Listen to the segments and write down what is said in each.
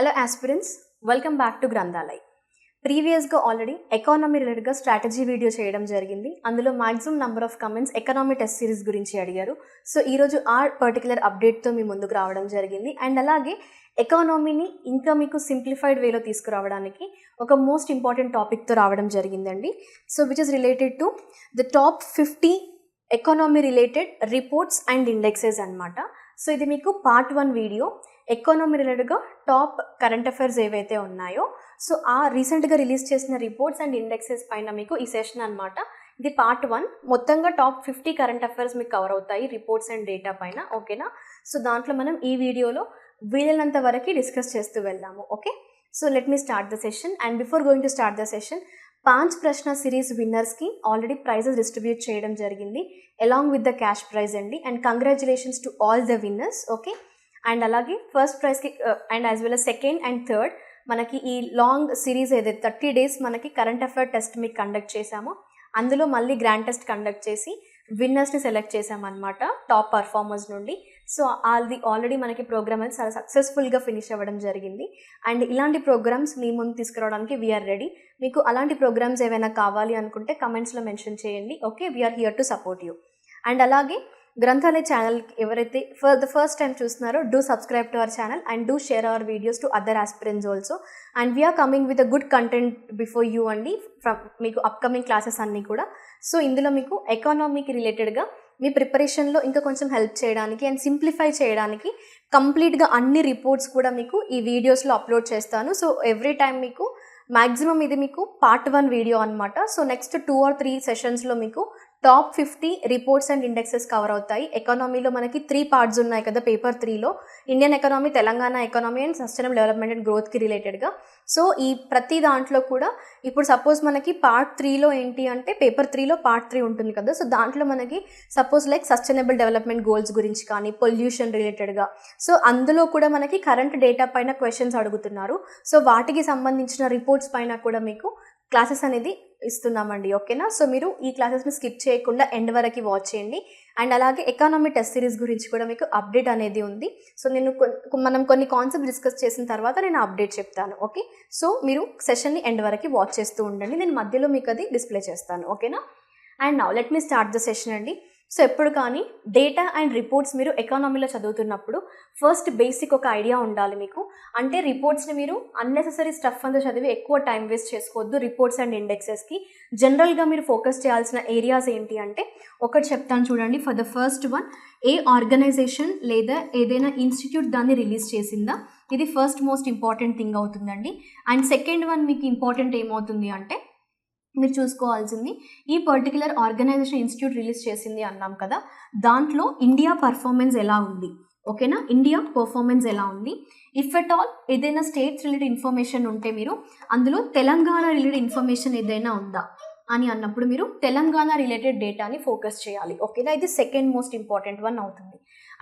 Hello aspirants, welcome back to Granthalay. ప్రీవియస్గా already economy రిలేటెడ్గా strategy video చేయడం జరిగింది. అందులో maximum number of comments economy test series గురించి అడిగారు. సో ఈరోజు ఆ పర్టికులర్ అప్డేట్తో మీ ముందుకు రావడం జరిగింది. అండ్ అలాగే ఎకానమీని ఇంకా మీకు సింప్లిఫైడ్ వేలో తీసుకురావడానికి ఒక మోస్ట్ ఇంపార్టెంట్ టాపిక్తో రావడం జరిగిందండి. So which is related to the top 50 economy related reports and indexes అనమాట. సో ఇది మీకు పార్ట్ 1 వీడియో. ఎకానమీ రిలేటెడ్గా టాప్ కరెంట్ అఫైర్స్ ఏవైతే ఉన్నాయో సో ఆ రీసెంట్గా రిలీజ్ చేసిన రిపోర్ట్స్ అండ్ ఇండెక్సెస్ పైన మీకు ఈ సెషన్ అనమాట. ఇది పార్ట్ 1. మొత్తంగా టాప్ 50 కరెంట్ అఫైర్స్ మీకు కవర్ అవుతాయి రిపోర్ట్స్ అండ్ డేటా పైన, ఓకేనా. సో దాంట్లో మనం ఈ వీడియోలో వీలైనంత వరకు డిస్కస్ చేస్తూ వెళ్దాము, okay. So let me start the session. And before going to start the session, 5 ప్రశ్న సిరీస్ విన్నర్స్కి ఆల్రెడీ ప్రైజెస్ డిస్ట్రిబ్యూట్ చేయడం జరిగింది along with the cash prize అండి. And congratulations to all the winners, okay. And అలాగే first ప్రైజ్కి and as well as second and third మనకి ఈ long series ఏదైతే 30 days మనకి కరెంట్ అఫైర్ టెస్ట్ మీకు కండక్ట్ చేశామో అందులో మళ్ళీ గ్రాండ్ టెస్ట్ కండక్ట్ చేసి విన్నర్స్ని సెలెక్ట్ చేసామన్నమాట టాప్ పర్ఫార్మర్స్ నుండి. సో అది ఆల్రెడీ మనకి ప్రోగ్రామ్ అనేది చాలా సక్సెస్ఫుల్గా ఫినిష్ అవ్వడం జరిగింది. అండ్ ఇలాంటి ప్రోగ్రామ్స్ మీ ముందు తీసుకురావడానికి వీఆర్ రెడీ. మీకు అలాంటి ప్రోగ్రామ్స్ ఏమైనా కావాలి అనుకుంటే కమెంట్స్లో మెన్షన్ చేయండి, okay. We're here to support you. And అలాగే గ్రంథాలయ ఛానల్ ఎవరైతే ద ఫస్ట్ టైం చూస్తున్నారో do subscribe to our channel and do share our videos to other aspirants also. And we're coming with a good content before you అండి from మీకు upcoming classes అన్నీ కూడా. So ఇందులో మీకు ఎకానమీకి రిలేటెడ్గా మీ ప్రిపరేషన్లో ఇంకా కొంచెం హెల్ప్ చేయడానికి అండ్ సింప్లిఫై చేయడానికి కంప్లీట్గా అన్ని రిపోర్ట్స్ కూడా మీకు ఈ వీడియోస్లో అప్లోడ్ చేస్తాను. సో ఎవ్రీ టైం మీకు మ్యాక్సిమం ఇది మీకు పార్ట్ 1 వీడియో అనమాట. సో నెక్స్ట్ 2 or 3 సెషన్స్లో మీకు top 50 reports and indexes cover అవుతాయి. ఎకానమీలో మనకి 3 parts ఉన్నాయి కదా పేపర్ 3లో, Indian economy, Telangana economy and sustainable development and గ్రోత్కి రిలేటెడ్గా. సో ఈ ప్రతి దాంట్లో కూడా ఇప్పుడు సపోజ్ మనకి పార్ట్ 3లో ఏంటి అంటే పేపర్ 3లో పార్ట్ 3 ఉంటుంది కదా. సో దాంట్లో మనకి suppose like sustainable development goals గురించి కానీ పొల్యూషన్ రిలేటెడ్గా, సో అందులో కూడా మనకి కరెంట్ డేటా పైన క్వశ్చన్స్ అడుగుతున్నారు. సో వాటికి సంబంధించిన రిపోర్ట్స్ పైన కూడా మీకు క్లాసెస్ అనేది ఇస్తున్నామండి, ఓకేనా. సో మీరు ఈ క్లాసెస్ని స్కిప్ చేయకుండా ఎండ్ వరకు వాచ్ చేయండి. అండ్ అలాగే ఎకానమీ టెస్ట్ సిరీస్ గురించి కూడా మీకు అప్డేట్ అనేది ఉంది. సో నేను మనం కొన్ని కాన్సెప్ట్ డిస్కస్ చేసిన తర్వాత నేను అప్డేట్ చెప్తాను, ఓకే. సో మీరు సెషన్ని ఎండ్ వరకు వాచ్ చేస్తూ ఉండండి. నేను మధ్యలో మీకు అది డిస్ప్లే చేస్తాను, ఓకేనా. And now let me start the session అండి. సో ఎప్పుడు కానీ డేటా అండ్ రిపోర్ట్స్ మీరు ఎకానమీలో చదువుతున్నప్పుడు ఫస్ట్ బేసిక్ ఒక ఐడియా ఉండాలి మీకు. అంటే రిపోర్ట్స్ని మీరు అన్నెసెసరీ స్టఫ్ అంతా చదివి ఎక్కువ టైం వేస్ట్ చేసుకోవద్దు. రిపోర్ట్స్ అండ్ ఇండెక్సెస్కి జనరల్గా మీరు ఫోకస్ చేయాల్సిన ఏరియాస్ ఏంటి అంటే ఒకటి చెప్తాను చూడండి. ఫర్ ద ఫస్ట్ వన్, ఏ ఆర్గనైజేషన్ లేదా ఏదైనా ఇన్స్టిట్యూట్ దాన్ని రిలీజ్ చేసిందా, ఇది ఫస్ట్ మోస్ట్ ఇంపార్టెంట్ థింగ్ అవుతుందండి. అండ్ సెకండ్ వన్ మీకు ఇంపార్టెంట్ ఏమవుతుంది అంటే మీరు చూసుకోవాల్సింది ఈ పర్టికులర్ ఆర్గనైజేషన్ ఇన్స్టిట్యూట్ రిలీజ్ చేసింది అన్నాం కదా, దాంట్లో ఇండియా పర్ఫార్మెన్స్ ఎలా ఉంది, ఓకేనా. ఇండియా పర్ఫార్మెన్స్ ఎలా ఉంది. ఇఫ్ ఎట్ ఆల్ ఏదైనా స్టేట్స్ రిలేటెడ్ ఇన్ఫర్మేషన్ ఉంటే మీరు అందులో తెలంగాణ రిలేటెడ్ ఇన్ఫర్మేషన్ ఏదైనా ఉందా అని అన్నప్పుడు మీరు తెలంగాణ రిలేటెడ్ డేటాని ఫోకస్ చేయాలి, ఓకేనా. ఇది సెకండ్ మోస్ట్ ఇంపార్టెంట్ వన్ అవుతుంది.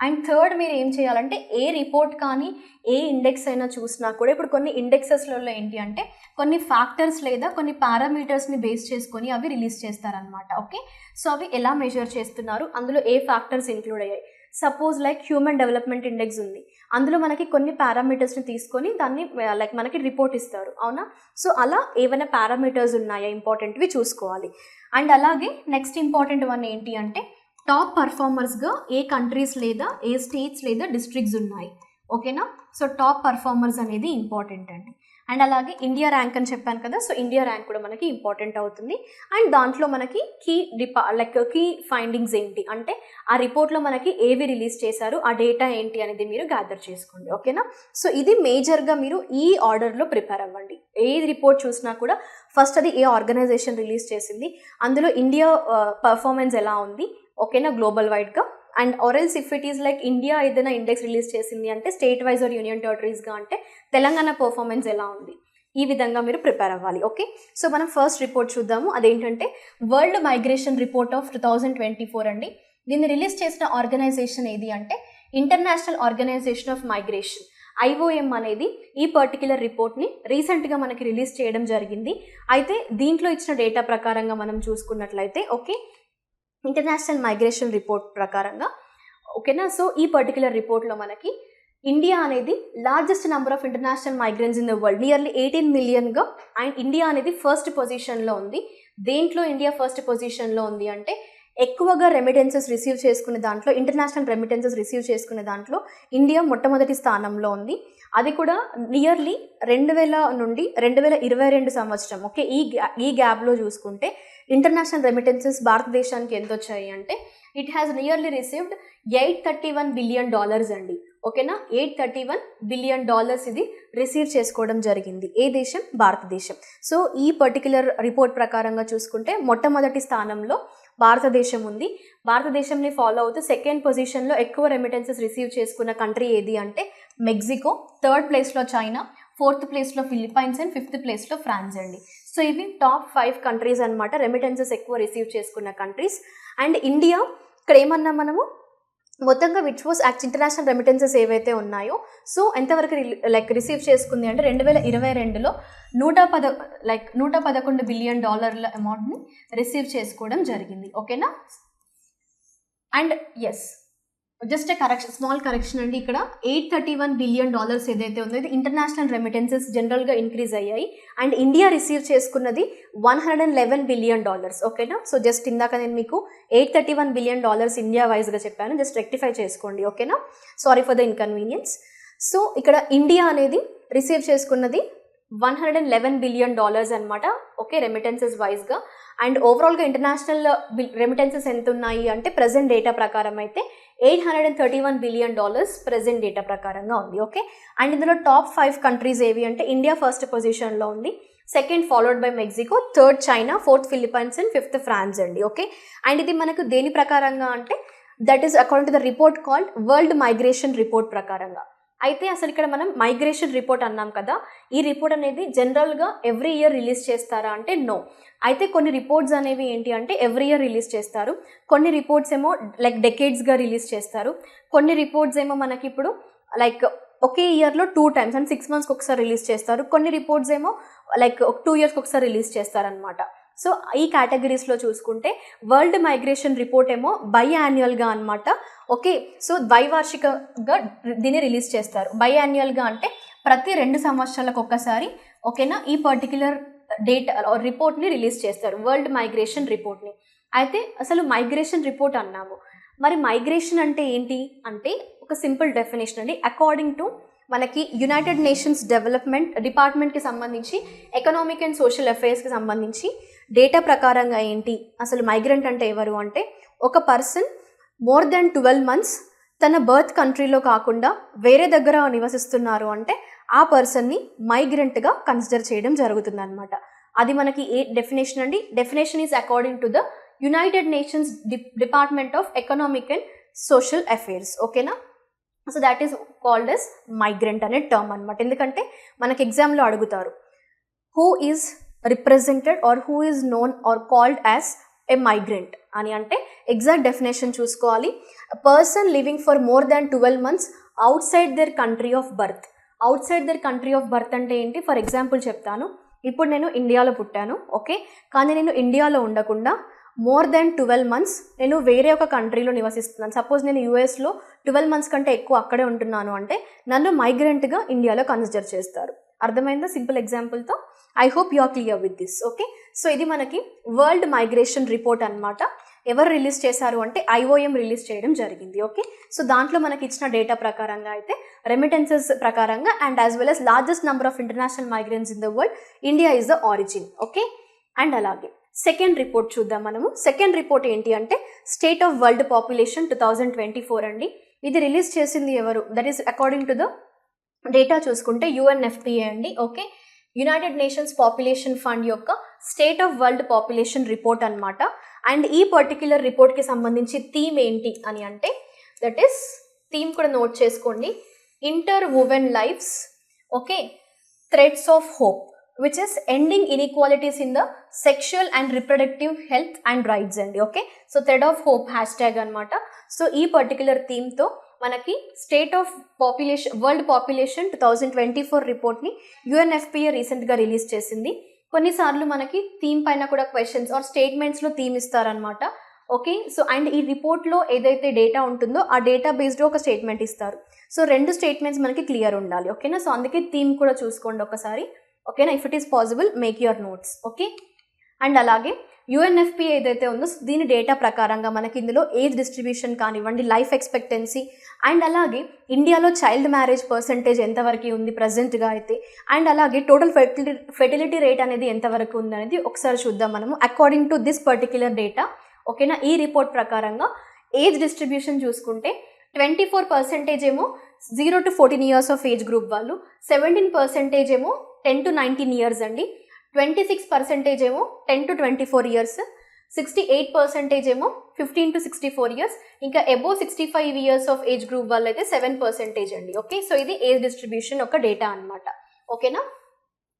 అండ్ థర్డ్ మీరు ఏం చేయాలంటే ఏ రిపోర్ట్ కానీ ఏ ఇండెక్స్ అయినా చూసినా కూడా ఇప్పుడు కొన్ని ఇండెక్సెస్లలో ఏంటి అంటే కొన్ని ఫ్యాక్టర్స్ లేదా కొన్ని పారామీటర్స్ని బేస్ చేసుకొని అవి రిలీజ్ చేస్తారనమాట, ఓకే. సో అవి ఎలా మెజర్ చేస్తున్నారు, అందులో ఏ ఫ్యాక్టర్స్ ఇంక్లూడ్ అయ్యాయి. Suppose like human development index ఉంది, అందులో మనకి కొన్ని పారామీటర్స్ని తీసుకొని దాన్ని లైక్ మనకి రిపోర్ట్ ఇస్తారు, అవునా. సో అలా ఏమైనా పారామీటర్స్ ఉన్నాయా ఇంపార్టెంట్వి చూసుకోవాలి. అండ్ అలాగే నెక్స్ట్ ఇంపార్టెంట్ వన్ ఏంటి అంటే టాప్ పర్ఫార్మర్స్గా ఏ కంట్రీస్ లేదా ఏ స్టేట్స్ లేదా డిస్ట్రిక్ట్స్ ఉన్నాయి, ఓకేనా. సో టాప్ పర్ఫార్మర్స్ అనేది ఇంపార్టెంట్ అండి. అండ్ అలాగే ఇండియా ర్యాంక్ అని చెప్పాను కదా, సో ఇండియా ర్యాంక్ కూడా మనకి ఇంపార్టెంట్ అవుతుంది. అండ్ దాంట్లో మనకి కీ ఫైండింగ్స్ ఏంటి అంటే ఆ రిపోర్ట్లో మనకి ఏవి రిలీజ్ చేశారు, ఆ డేటా ఏంటి అనేది మీరు గ్యాదర్ చేసుకోండి, ఓకేనా. సో ఇది మేజర్గా మీరు ఈ ఆర్డర్లో ప్రిపేర్ అవ్వండి. ఏ రిపోర్ట్ చూసినా కూడా ఫస్ట్ అది ఏ ఆర్గనైజేషన్ రిలీజ్ చేసింది, అందులో ఇండియా పర్ఫార్మెన్స్ ఎలా ఉంది, ఓకేనా, గ్లోబల్ వైడ్గా. అండ్ ఆర్ఎల్స్ if it is like India ఏదైనా ఇండెక్స్ రిలీజ్ చేసింది అంటే స్టేట్ వైజ్ ఆర్ యూనియన్ టెరిటరీస్గా అంటే తెలంగాణ పర్ఫార్మెన్స్ ఎలా ఉంది, ఈ విధంగా మీరు ప్రిపేర్ అవ్వాలి, ఓకే. సో మనం ఫస్ట్ రిపోర్ట్ చూద్దాము. అదేంటంటే వరల్డ్ మైగ్రేషన్ రిపోర్ట్ ఆఫ్ 2024 అండి. దీన్ని రిలీజ్ చేసిన ఆర్గనైజేషన్ ఏది అంటే International Organization of Migration, IOM అనేది ఈ పర్టిక్యులర్ రిపోర్ట్ని రీసెంట్గా మనకి రిలీజ్ చేయడం జరిగింది. అయితే దీంట్లో ఇచ్చిన డేటా ప్రకారంగా మనం చూసుకున్నట్లయితే, ఓకే, ఇంటర్నేషనల్ మైగ్రేషన్ రిపోర్ట్ ప్రకారంగా, ఓకేనా. సో ఈ పర్టికులర్ రిపోర్ట్లో మనకి ఇండియా అనేది largest number of international migrants in the world, nearly 18 మిలియన్గా. అండ్ ఇండియా అనేది ఫస్ట్ పొజిషన్లో ఉంది. దేంట్లో ఇండియా ఫస్ట్ పొజిషన్లో ఉంది అంటే ఎక్కువగా రెమిటెన్సెస్ రిసీవ్ చేసుకునే దాంట్లో, ఇంటర్నేషనల్ రెమిటెన్సెస్ రిసీవ్ చేసుకునే దాంట్లో ఇండియా మొట్టమొదటి స్థానంలో ఉంది. అది కూడా నియర్లీ 2000 నుండి 2022 సంవత్సరం. ఓకే, ఈ గ్యాప్లో చూసుకుంటే ఇంటర్నేషనల్ రెమిటెన్సెస్ భారతదేశానికి ఎంత వచ్చాయి అంటే it has nearly received $831 billion అండి. ఓకేనా, $831 బిలియన్ ఇది రిసీవ్ చేసుకోవడం జరిగింది. ఏ దేశం? భారతదేశం. సో ఈ పర్టిక్యులర్ రిపోర్ట్ ప్రకారంగా చూసుకుంటే మొట్టమొదటి స్థానంలో భారతదేశం ఉంది. భారతదేశంని ఫాలో అవుతూ సెకండ్ పొజిషన్లో ఎక్కువ రెమిటెన్సెస్ రిసీవ్ చేసుకున్న కంట్రీ ఏది అంటే మెక్సికో, థర్డ్ ప్లేస్లో చైనా, ఫోర్త్ ప్లేస్లో ఫిలిప్పైన్స్ అండ్ ఫిఫ్త్ ప్లేస్లో ఫ్రాన్స్ అండి. సో ఇవి టాప్ 5 కంట్రీస్ అనమాట, రెమిటెన్సెస్ ఎక్కువ రిసీవ్ చేసుకున్న కంట్రీస్. అండ్ ఇండియా ఇక్కడ ఏమన్నా మనము మొత్తంగా విచ్ వాస్ ఇంటర్నేషనల్ రెమిటెన్సెస్ ఏవైతే ఉన్నాయో సో ఎంతవరకు రిసీవ్ చేసుకుంది అంటే 2022లో 111 బిలియన్ డాలర్ల అమౌంట్ని రిసీవ్ చేసుకోవడం జరిగింది. ఓకేనా. And yes, just small correction అండి, ఇక్కడ $831 బిలియన్ ఏదైతే ఉందో ఇది ఇంటర్నేషనల్ రెమిటెన్సెస్ జనరల్గా ఇంక్రీజ్ అయ్యాయి. అండ్ ఇండియా రిసీవ్ చేసుకున్నది $111 బిలియన్. ఓకేనా. సో జస్ట్ ఇందాక నేను మీకు $831 బిలియన్ ఇండియా వైజ్గా చెప్పాను, జస్ట్ రెక్టిఫై చేసుకోండి. ఓకేనా, sorry for the inconvenience. So ఇక్కడ ఇండియా అనేది రిసీవ్ చేసుకున్నది $111 బిలియన్ అనమాట. ఓకే, రెమిటెన్సెస్ వైజ్గా. అండ్ ఓవరాల్గా ఇంటర్నేషనల్ రెమిటెన్సెస్ ఎంత ఉన్నాయి అంటే ప్రజెంట్ డేటా ప్రకారం అయితే $831 బిలియన్ ప్రజెంట్ డేటా ప్రకారంగా ఉంది. ఓకే, అండ్ ఇందులో టాప్ 5 కంట్రీస్ ఏవి అంటే ఇండియా ఫస్ట్ పొజిషన్లో ఉంది, second followed by Mexico, third China, fourth Philippines and fifth France అండి. ఓకే, అండ్ ఇది మనకు దేని ప్రకారంగా అంటే that is according to the report called World Migration Report ప్రకారంగా. అయితే అసలు ఇక్కడ మనం మైగ్రేషన్ రిపోర్ట్ అన్నాం కదా, ఈ రిపోర్ట్ అనేది జనరల్గా ఎవ్రీ ఇయర్ రిలీజ్ చేస్తారా అంటే నో. అయితే కొన్ని రిపోర్ట్స్ అనేవి ఏంటి అంటే ఎవ్రీ ఇయర్ రిలీజ్ చేస్తారు, కొన్ని రిపోర్ట్స్ ఏమో డెకేడ్స్గా రిలీజ్ చేస్తారు, కొన్ని రిపోర్ట్స్ ఏమో మనకి ఇప్పుడు ఒకే ఇయర్లో 2 times అంటే 6 monthsకి ఒకసారి రిలీజ్ చేస్తారు, కొన్ని రిపోర్ట్స్ ఏమో 2 yearsకి ఒకసారి రిలీజ్ చేస్తారనమాట. సో ఈ కేటగిరీస్లో చూసుకుంటే వరల్డ్ మైగ్రేషన్ రిపోర్ట్ ఏమో బైయాన్యువల్గా అనమాట. ఓకే, సో ద్వైవార్షికంగా దీన్ని రిలీజ్ చేస్తారు. బైయాన్యువల్గా అంటే ప్రతి 2 సంవత్సరాలకు ఒక్కసారి. ఓకేనా, ఈ పర్టిక్యులర్ డేటా రిపోర్ట్ని రిలీజ్ చేస్తారు, వరల్డ్ మైగ్రేషన్ రిపోర్ట్ని. అయితే అసలు మైగ్రేషన్ రిపోర్ట్ అన్నాము, మరి మైగ్రేషన్ అంటే ఏంటి అంటే ఒక సింపుల్ డెఫినేషన్ అండి. అకార్డింగ్ టు మనకి యునైటెడ్ నేషన్స్ డెవలప్మెంట్ డిపార్ట్మెంట్కి సంబంధించి ఎకనామిక్ అండ్ సోషల్ అఫైర్స్కి సంబంధించి డేటా ప్రకారంగా ఏంటి అసలు మైగ్రెంట్ అంటే ఎవరు అంటే ఒక పర్సన్ మోర్ దెన్ 12 months తన బర్త్ కంట్రీలో కాకుండా వేరే దగ్గర నివసిస్తున్నారు అంటే ఆ పర్సన్ని మైగ్రెంట్గా కన్సిడర్ చేయడం జరుగుతుంది అనమాట. అది మనకి ఏ డెఫినేషన్ అండి? Definition is according to the United nations department of economic and social Affairs. ఓకేనా, so that is called as migrant అనే టర్మ్ అనమాట. ఎందుకంటే మనకి ఎగ్జామ్లో అడుగుతారు who is represented or who is known or called as a migrant అని అంటే exact definition చూసుకోవాలి. Person living for more than 12 months outside their country of birth. Outside their country of birth అంటే ఏంటి? For example చెప్తాను, ఇప్పుడు నేను ఇండియాలో పుట్టాను, ఓకే, కానీ నేను ఇండియాలో ఉండకుండా మోర్ దెన్ 12 months నేను వేరే ఒక కంట్రీలో నివసిస్తున్నాను. సపోజ్ నేను యూఎస్లో 12 months కంటే ఎక్కువ అక్కడే ఉంటున్నాను అంటే నన్ను మైగ్రెంట్గా ఇండియాలో కన్సిడర్ చేస్తారు. అర్థమైందా సింపుల్ ఎగ్జాంపుల్తో? I hope you are clear with this. Okay, so ఇది మనకి వరల్డ్ మైగ్రేషన్ రిపోర్ట్ అనమాట. ఎవరు రిలీజ్ చేశారు అంటే IOM రిలీజ్ చేయడం జరిగింది. ఓకే, సో దాంట్లో మనకి ఇచ్చిన డేటా ప్రకారంగా అయితే రెమిటెన్సెస్ ప్రకారంగా and as well as largest number of international migrants in the world India is the origin. Okay, and అలాగే సెకండ్ రిపోర్ట్ చూద్దాం మనము. సెకండ్ రిపోర్ట్ ఏంటి అంటే స్టేట్ ఆఫ్ వరల్డ్ పాపులేషన్ 2024 అండి. ఇది రిలీజ్ చేసింది ఎవరు? That is according to the data చూసుకుంటే UNFPA అండి. Okay, united nations population fund యొక్క state of world population report అనమాట. అండ్ ఈ పర్టిక్యులర్ రిపోర్ట్కి సంబంధించి థీమ్ ఏంటి అని అంటే దట్ ఈస్ థీమ్ కూడా నోట్ చేసుకోండి, interwoven lives, okay, threads of hope which is ending inequalities in the sexual and reproductive health and rights అండి. Okay, so thread of hope hashtag అనమాట. So ఈ particular థీమ్తో మనకి State of population world population 2024 రిపోర్ట్ని UNFPA రీసెంట్గా release చేసింది. కొన్నిసార్లు మనకి theme పైన కూడా క్వశ్చన్స్ ఆర్ స్టేట్మెంట్స్లో థీమ్ ఇస్తారనమాట. ఓకే. సో అండ్ ఈ రిపోర్ట్లో ఏదైతే డేటా ఉంటుందో ఆ డేటా బేస్డ్ ఒక స్టేట్మెంట్ ఇస్తారు. సో 2 స్టేట్మెంట్స్ మనకి క్లియర్ ఉండాలి. ఓకేనా. సో అందుకే థీమ్ కూడా చూసుకోండి ఒకసారి. ఓకేనా. If it is possible make your notes. Okay. And అలాగే UNFPA ఏదైతే ఉందో దీని డేటా ప్రకారంగా మనకి ఇందులో ఏజ్ డిస్ట్రిబ్యూషన్ కానివ్వండి, లైఫ్ ఎక్స్పెక్టెన్సీ అండ్ అలాగే ఇండియాలో చైల్డ్ మ్యారేజ్ పర్సంటేజ్ ఎంతవరకు ఉంది ప్రజెంట్గా అయితే, అండ్ అలాగే టోటల్ ఫెర్టిలిటీ రేట్ అనేది ఎంతవరకు ఉంది అనేది ఒకసారి చూద్దాం మనము according to this particular data. ఓకేనా. ఈ రిపోర్ట్ ప్రకారంగా ఏజ్ డిస్ట్రిబ్యూషన్ చూసుకుంటే 24% ఏమో 0 to 14 years of age group వాళ్ళు, 17% ఏమో 10 to 19 years అండి, 26% ఏమో 10 to 24 years, 68% ఏమో 15 to 64 years, ఇంకా above 65 years of age group వాళ్ళు అయితే 7% అండి. ఓకే. సో ఇది ఏజ్ డిస్ట్రిబ్యూషన్ ఒక డేటా అనమాట. ఓకేనా.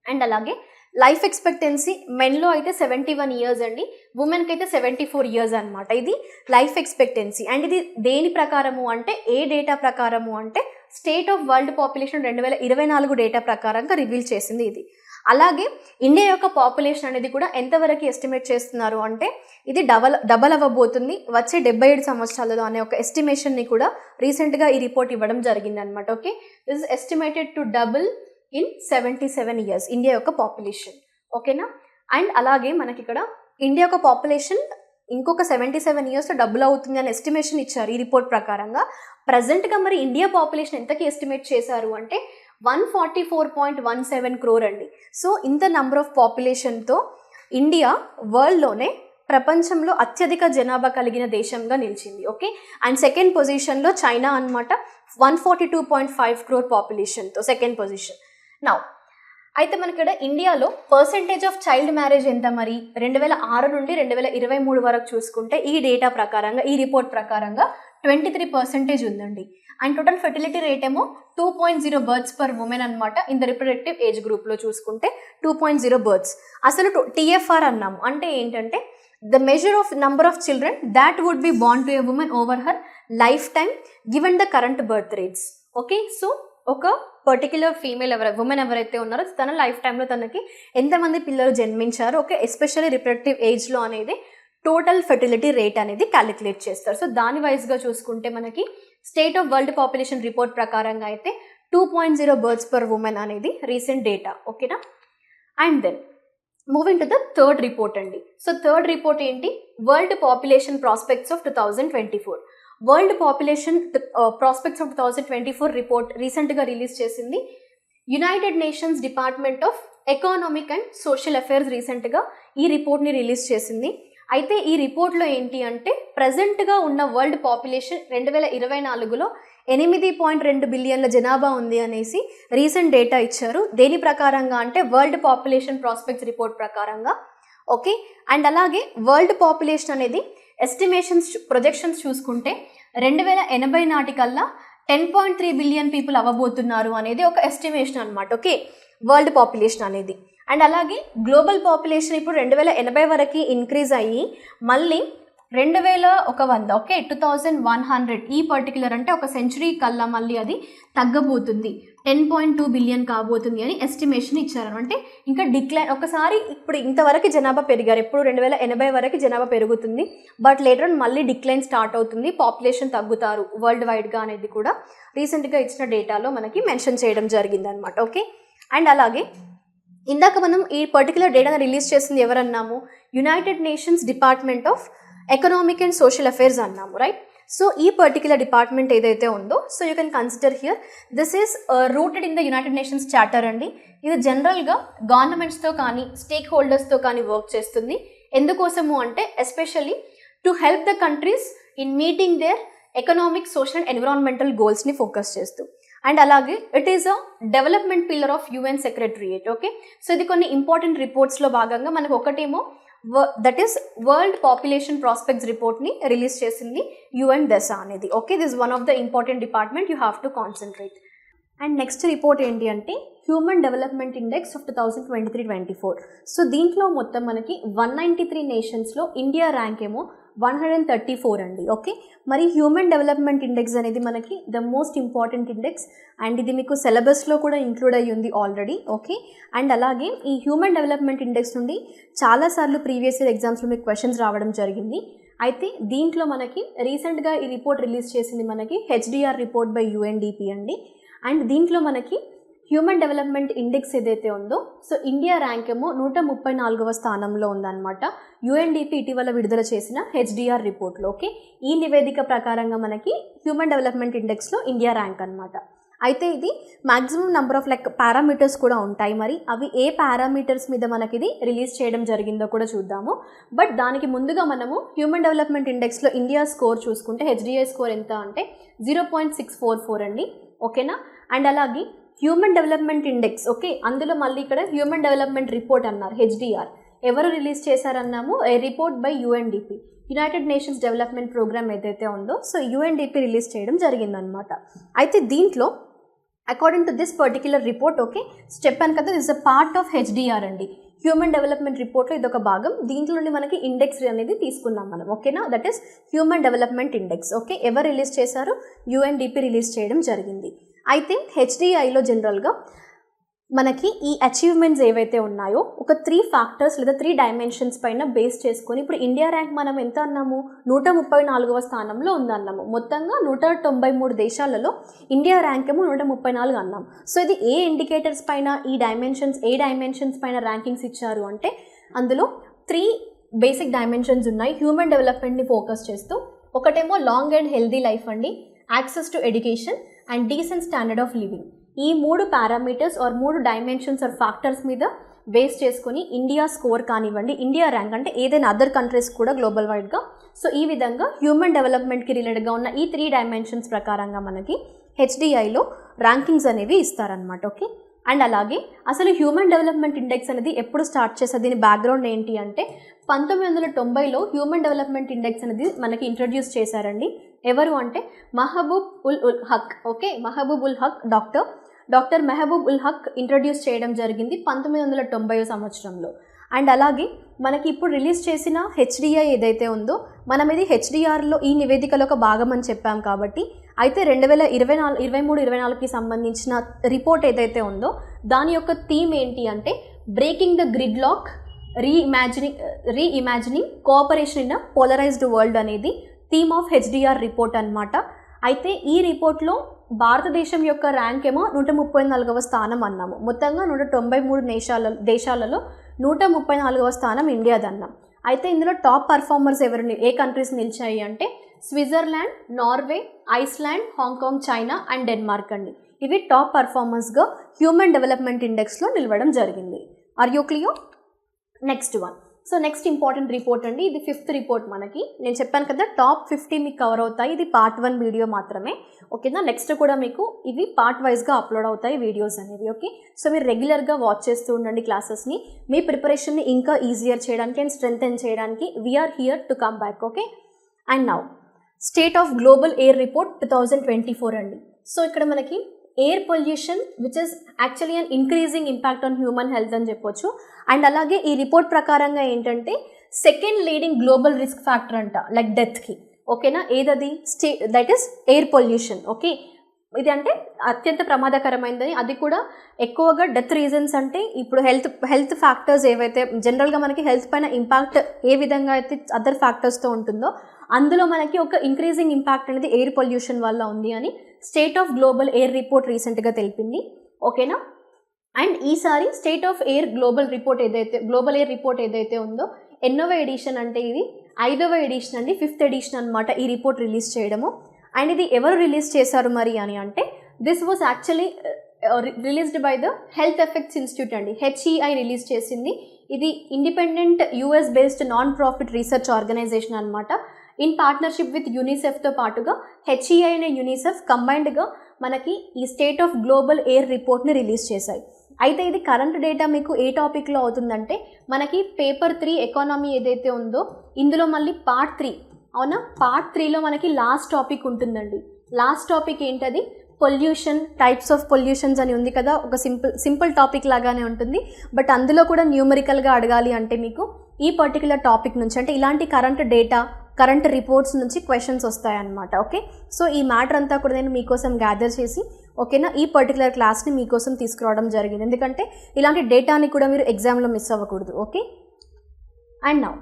అండ్ అలాగే లైఫ్ ఎక్స్పెక్టెన్సీ మెన్లో అయితే 71 years అండి, ఉమెన్కి అయితే 74 years అనమాట. ఇది లైఫ్ ఎక్స్పెక్టెన్సీ. అండ్ ఇది దేని ప్రకారము అంటే ఏ డేటా ప్రకారము అంటే state of world population 2024 data ప్రకారంగా రివీల్ చేసింది ఇది. అలాగే ఇండియా యొక్క పాపులేషన్ అనేది కూడా ఎంతవరకు ఎస్టిమేట్ చేస్తున్నారు అంటే ఇది డబల్ అవ్వబోతుంది వచ్చే 77 సంవత్సరాలలో అనే ఒక ఎస్టిమేషన్ని కూడా రీసెంట్గా ఈ రిపోర్ట్ ఇవ్వడం జరిగింది అనమాట. Okay. This is estimated to double in 77 years India యొక్క పాపులేషన్. ఓకేనా. అండ్ అలాగే మనకి ఇక్కడ ఇండియా యొక్క పాపులేషన్ ఇంకొక 77 yearsలో డబుల్ అవుతుంది అని ఎస్టిమేషన్ ఇచ్చారు ఈ రిపోర్ట్ ప్రకారంగా. ప్రజెంట్గా మరి ఇండియా పాపులేషన్ ఎంతకి ఎస్టిమేట్ చేశారు అంటే 144.17 crore అండి. సో ఇంత నంబర్ ఆఫ్ పాపులేషన్తో ఇండియా వరల్డ్లోనే ప్రపంచంలో అత్యధిక జనాభా కలిగిన దేశంగా నిలిచింది. ఓకే. అండ్ సెకండ్ పొజిషన్లో చైనా అనమాట 142.5 crore పాపులేషన్తో సెకండ్ పొజిషన్. నౌ అయితే మనకి ఇక్కడ ఇండియాలో పర్సెంటేజ్ ఆఫ్ చైల్డ్ మ్యారేజ్ ఎంత మరి 2006 నుండి 2023 వరకు చూసుకుంటే ఈ డేటా ప్రకారంగా ఈ రిపోర్ట్ ప్రకారంగా 23% ఉందండి. అండ్ టోటల్ ఫెర్టిలిటీ రేట్ ఏమో 2.0 బర్త్స్ పర్ ఉమెన్ అనమాట. ఇన్ ద రిప్రొడక్టివ్ ఏజ్ గ్రూప్లో చూసుకుంటే 2.0 బర్త్స్. అసలు TFR అన్నాము అంటే ఏంటంటే the measure of number of children that would be born to a women over her lifetime given the current birth rates. Okay. So ఒక particular female women ఎవరైతే ఉన్నారో తన లైఫ్ టైంలో తనకి ఎంతమంది పిల్లలు జన్మించారు, ఓకే, ఎస్పెషల్లీ రిప్రొడక్టివ్ ఏజ్లో అనేది టోటల్ ఫెర్టిలిటీ రేట్ అనేది క్యాలిక్యులేట్ చేస్తారు. సో దాని వైజ్గా చూసుకుంటే మనకి State of world population Report ప్రకారంగా అయితే 2.0 బర్త్స్ పర్ ఉమెన్ అనేది రీసెంట్ డేటా. ఓకేనా. And then moving to the third report అండి. సో థర్డ్ రిపోర్ట్ ఏంటి, World population Prospects of 2024. World population Prospects of 2024 report రీసెంట్గా రిలీజ్ చేసింది United nations department of economic and social Affairs. రీసెంట్గా ఈ రిపోర్ట్ని release చేసింది. అయితే ఈ రిపోర్ట్లో ఏంటి అంటే ప్రజెంట్గా ఉన్న వరల్డ్ పాపులేషన్ 2024లో 8.2 బిలియన్ల జనాభా ఉంది అనేసి రీసెంట్ డేటా ఇచ్చారు. దేని ప్రకారంగా అంటే వరల్డ్ పాపులేషన్ ప్రాస్పెక్ట్స్ రిపోర్ట్ ప్రకారంగా. ఓకే. అండ్ అలాగే వరల్డ్ పాపులేషన్ అనేది ఎస్టిమేషన్స్ ప్రొజెక్షన్స్ చూసుకుంటే 2080 నాటికల్లా 10.3 బిలియన్ పీపుల్ అవ్వబోతున్నారు అనేది ఒక ఎస్టిమేషన్ అనమాట. ఓకే. వరల్డ్ పాపులేషన్ అనేది. అండ్ అలాగే గ్లోబల్ పాపులేషన్ ఇప్పుడు 2080 వరకు ఇంక్రీజ్ అయ్యి మళ్ళీ 2100, ఓకే, 2100 ఈ పర్టికులర్ అంటే ఒక సెంచురీ కల్లా మళ్ళీ అది తగ్గబోతుంది, 10.2 బిలియన్ కాబోతుంది అని ఎస్టిమేషన్ ఇచ్చారు. అంటే ఇంకా డిక్లైన్ ఒకసారి ఇప్పుడు ఇంతవరకు జనాభా పెరిగారు, ఎప్పుడు 2080 వరకు జనాభా పెరుగుతుంది, బట్ లేటర్ ఆన్ మళ్ళీ డిక్లైన్ స్టార్ట్ అవుతుంది, పాపులేషన్ తగ్గుతారు వరల్డ్ వైడ్గా అనేది కూడా రీసెంట్గా ఇచ్చిన డేటాలో మనకి మెన్షన్ చేయడం జరిగింది అనమాట. ఓకే. అండ్ అలాగే ఇందాక మనం ఈ పర్టికులర్ డేటాను రిలీజ్ చేసింది ఎవరన్నాము, united nations department of economic and social affairs అన్నాము, రైట్. సో ఈ పర్టికులర్ డిపార్ట్మెంట్ ఏదైతే ఉందో, so you can consider here this is rooted in the United nations charter అండి. ఇది జనరల్గా గవర్నమెంట్స్తో కానీ స్టేక్ హోల్డర్స్తో కానీ వర్క్ చేస్తుంది. ఎందుకోసము అంటే especially to help the countries in meeting their economic, social and environmental గోల్స్ని ఫోకస్ చేస్తూ. అండ్ అలాగే it is a development pillar of UN secretariat. Okay. So ఇది కొన్ని ఇంపార్టెంట్ రిపోర్ట్స్లో భాగంగా మనకు ఒకటేమో that is world population prospects రిపోర్ట్ని రిలీజ్ చేసింది UN దశ అనేది. Okay. This one of the important department you have to concentrate. And next report ఏంటి అంటే human development index of 2023-24. So దీంట్లో మొత్తం మనకి 193 నేషన్స్లో ఇండియా ర్యాంక్ ఏమో 134 అండి. ఓకే. మరి హ్యూమన్ డెవలప్మెంట్ ఇండెక్స్ అనేది మనకి the most important index and ఇది మీకు సిలబస్లో కూడా ఇంక్లూడ్ అయ్యి ఉంది ఆల్రెడీ. ఓకే. అండ్ అలాగే ఈ హ్యూమన్ డెవలప్మెంట్ ఇండెక్స్ నుండి చాలాసార్లు ప్రీవియస్ ఇయర్ ఎగ్జామ్స్లో మీకు క్వశ్చన్స్ రావడం జరిగింది. అయితే దీంట్లో మనకి రీసెంట్గా ఈ రిపోర్ట్ రిలీజ్ చేసింది మనకి హెచ్డిఆర్ రిపోర్ట్ బై యుఎన్డిపి అండి. అండ్ దీంట్లో మనకి హ్యూమన్ డెవలప్మెంట్ ఇండెక్స్ ఏదైతే ఉందో, సో ఇండియా ర్యాంక్ ఏమో 134వ స్థానంలో ఉందన్నమాట యుఎన్డిపి ఇటీవల విడుదల చేసిన హెచ్డిఆర్ రిపోర్ట్లో. ఓకే, ఈ నివేదిక ప్రకారంగా మనకి హ్యూమన్ డెవలప్మెంట్ ఇండెక్స్లో ఇండియా ర్యాంక్ అనమాట. అయితే ఇది మ్యాక్సిమం నెంబర్ ఆఫ్ పారామీటర్స్ కూడా ఉంటాయి. మరి అవి ఏ పారామీటర్స్ మీద మనకి ఇది రిలీజ్ చేయడం జరిగిందో కూడా చూద్దాము. బట్ దానికి ముందుగా మనము హ్యూమన్ డెవలప్మెంట్ ఇండెక్స్లో ఇండియా స్కోర్ చూసుకుంటే హెచ్డిఐ స్కోర్ ఎంత అంటే 0.644 అండి. ఓకేనా. అండ్ అలాగే హ్యూమన్ డెవలప్మెంట్ ఇండెక్స్, ఓకే, అందులో మళ్ళీ ఇక్కడ హ్యూమన్ డెవలప్మెంట్ రిపోర్ట్ అన్నారు హెచ్డిఆర్. ఎవరు రిలీజ్ చేశారన్నాము? A report by UNDP, united nations development programme ఏదైతే ఉందో, సో యుఎన్డిపి రిలీజ్ చేయడం జరిగిందనమాట. అయితే దీంట్లో according to this particular report, okay, చెప్పాను కదా, this a part of HDR అండి. హ్యూమన్ డెవలప్మెంట్ రిపోర్ట్లో ఇదొక భాగం. దీంట్లో నుండి మనకి ఇండెక్స్ అనేది తీసుకున్నాం మనం. ఓకేనా, that is human development index. Okay, ఎవరు రిలీజ్ చేశారు? యుఎన్డిపి రిలీజ్ చేయడం జరిగింది. అయితే హెచ్డిఐలో జనరల్గా మనకి ఈ అచీవ్మెంట్స్ ఏవైతే ఉన్నాయో ఒక 3 ఫ్యాక్టర్స్ లేదా 3 డైమెన్షన్స్ పైన బేస్ చేసుకొని, ఇప్పుడు ఇండియా ర్యాంక్ మనం ఎంత అన్నాము? 134వ స్థానంలో ఉందన్నాము. మొత్తంగా 193 దేశాలలో ఇండియా ర్యాంక్ ఏమో 134 అన్నాం. సో ఇది ఏ ఇండికేటర్స్ పైన ఏ డైమెన్షన్స్ పైన ర్యాంకింగ్స్ ఇచ్చారు అంటే, అందులో 3 బేసిక్ డైమెన్షన్స్ ఉన్నాయి హ్యూమన్ డెవలప్మెంట్ని ఫోకస్ చేస్తూ. ఒకటేమో లాంగ్ అండ్ హెల్దీ లైఫ్ అండి, access to education and decent standard of living. ఈ 3 parameters or 3 dimensions or factors మీద బేస్ చేసుకొని ఇండియా స్కోర్ కానివ్వండి, ఇండియా ర్యాంక్ అంటే ఏదైనా అదర్ కంట్రీస్ కూడా గ్లోబల్ వైడ్గా, సో ఈ విధంగా హ్యూమన్ డెవలప్మెంట్కి రిలేటెడ్గా ఉన్న ఈ 3 డైమెన్షన్స్ ప్రకారంగా మనకి హెచ్డిఐలో ర్యాంకింగ్స్ అనేవి ఇస్తారనమాట. ఓకే. అండ్ అలాగే అసలు హ్యూమన్ డెవలప్మెంట్ ఇండెక్స్ అనేది ఎప్పుడు స్టార్ట్ చేస్తారు, దీని బ్యాక్గ్రౌండ్ ఏంటి అంటే 1990లో హ్యూమన్ డెవలప్మెంట్ ఇండెక్స్ అనేది మనకి ఇంట్రడ్యూస్ చేశారండి. ఎవరు అంటే మహబూబ్ ఉల్ హక్. ఓకే, మహబూబ్ ఉల్ హక్ డాక్టర్ మెహబూబ్ ఉల్ హక్ ఇంట్రడ్యూస్ చేయడం జరిగింది 1990 సంవత్సరంలో. అండ్ అలాగే మనకి ఇప్పుడు రిలీజ్ చేసిన హెచ్డిఐ ఏదైతే ఉందో, మనం ఇది హెచ్డిఆర్లో ఈ నివేదికలో ఒక భాగం అని చెప్పాం కాబట్టి, అయితే 2023-24కి సంబంధించిన రిపోర్ట్ ఏదైతే ఉందో దాని యొక్క థీమ్ ఏంటి అంటే breaking the gridlock, reimagining cooperation in a polarised world అనేది థీమ్ ఆఫ్ హెచ్డిఆర్ రిపోర్ట్ అనమాట. అయితే ఈ రిపోర్ట్లో భారతదేశం యొక్క ర్యాంక్ ఏమో 134వ స్థానం అన్నాము. మొత్తంగా 193 దేశాలలో 134వ స్థానం ఇండియాదన్నాం. అయితే ఇందులో టాప్ పర్ఫార్మర్స్ ఏ కంట్రీస్ నిలిచాయి అంటే Switzerland, Norway, Iceland, Hong Kong, China and Denmark అండి. ఇవి టాప్ పర్ఫార్మర్స్గా హ్యూమన్ డెవలప్మెంట్ ఇండెక్స్లో నిలవడం జరిగింది. Are you clear? Next one. So next important report అండి, ఇది 5th రిపోర్ట్. మనకి నేను చెప్పాను కదా టాప్ 50 మీకు కవర్ అవుతాయి, ఇది పార్ట్ 1 వీడియో మాత్రమే. ఓకేనా, నెక్స్ట్ కూడా మీకు ఇవి పార్ట్ వైజ్గా అప్లోడ్ అవుతాయి వీడియోస్ అనేవి. ఓకే, సో మీరు రెగ్యులర్గా వాచ్ చేస్తూ ఉండండి క్లాసెస్ని. మీ ప్రిపరేషన్ని ఇంకా ఈజియర్ చేయడానికి అండ్ స్ట్రెంగ్తెన్ చేయడానికి we're here to come back. Okay, and now state of global air report 2024 అండి. సో ఇక్కడ మనకి air pollution which is actually an increasing impact on human health అని చెప్పొచ్చు. అండ్ అలాగే ఈ రిపోర్ట్ ప్రకారంగా ఏంటంటే 2nd leading global risk factor అంట లైక్ డెత్కి. ఓకేనా, ఏదది? That is air pollution. Okay, ఇది అంటే అత్యంత ప్రమాదకరమైనదని, అది కూడా ఎక్కువగా డెత్ రీజన్స్ అంటే ఇప్పుడు హెల్త్ ఫ్యాక్టర్స్ ఏవైతే జనరల్గా మనకి హెల్త్ పైన ఇంపాక్ట్ ఏ విధంగా అయితే అదర్ ఫ్యాక్టర్స్తో ఉంటుందో, అందులో మనకి ఒక ఇంక్రీజింగ్ ఇంపాక్ట్ అనేది ఎయిర్ పొల్యూషన్ వల్ల ఉంది అని state of global air report రీసెంట్గా తెలిపింది. ఓకేనా, అండ్ ఈసారి state of air global air report ఏదైతే ఉందో ఎన్నోవ ఎడిషన్ అంటే ఇది 5వ ఎడిషన్ అండి, 5th ఎడిషన్ అనమాట ఈ రిపోర్ట్ రిలీజ్ చేయడము. అండ్ ఇది ఎవరు రిలీజ్ చేశారు మరి అని అంటే, this was actually released by the health effects institute అండి, హెచ్ఈఐ రిలీజ్ చేసింది. ఇది independent US based non profit research organisation అనమాట. ఇన్ పార్ట్నర్షిప్ విత్ యూనిసెఫ్తో పాటుగా హెచ్ఈఐ అండ్ యూనిసెఫ్ కంబైన్డ్గా మనకి ఈ స్టేట్ ఆఫ్ గ్లోబల్ ఎయిర్ రిపోర్ట్ని రిలీజ్ చేశాయి. అయితే ఇది కరెంట్ డేటా మీకు ఏ టాపిక్లో అవుతుందంటే మనకి పేపర్ 3 ఎకానమీ ఏదైతే ఉందో ఇందులో మళ్ళీ పార్ట్ 3, అవునా, పార్ట్ 3లో మనకి లాస్ట్ టాపిక్ ఉంటుందండి. లాస్ట్ టాపిక్ ఏంటది? పొల్యూషన్, టైప్స్ ఆఫ్ పొల్యూషన్స్ అని ఉంది కదా, ఒక సింపుల్ టాపిక్ లాగానే ఉంటుంది. బట్ అందులో కూడా న్యూమరికల్గా అడగాలి అంటే మీకు ఈ పర్టికులర్ టాపిక్ నుంచి అంటే ఇలాంటి కరెంట్ రిపోర్ట్స్ నుంచి క్వశ్చన్స్ వస్తాయన్నమాట. ఓకే, సో ఈ మ్యాటర్ అంతా కూడా నేను మీకోసం గ్యాదర్ చేసి ఓకేనా ఈ పర్టికులర్ క్లాస్ని మీకోసం తీసుకురావడం జరిగింది. ఎందుకంటే ఇలాంటి డేటాని కూడా మీరు ఎగ్జామ్లో మిస్ అవ్వకూడదు. ఓకే, అండ్ నౌ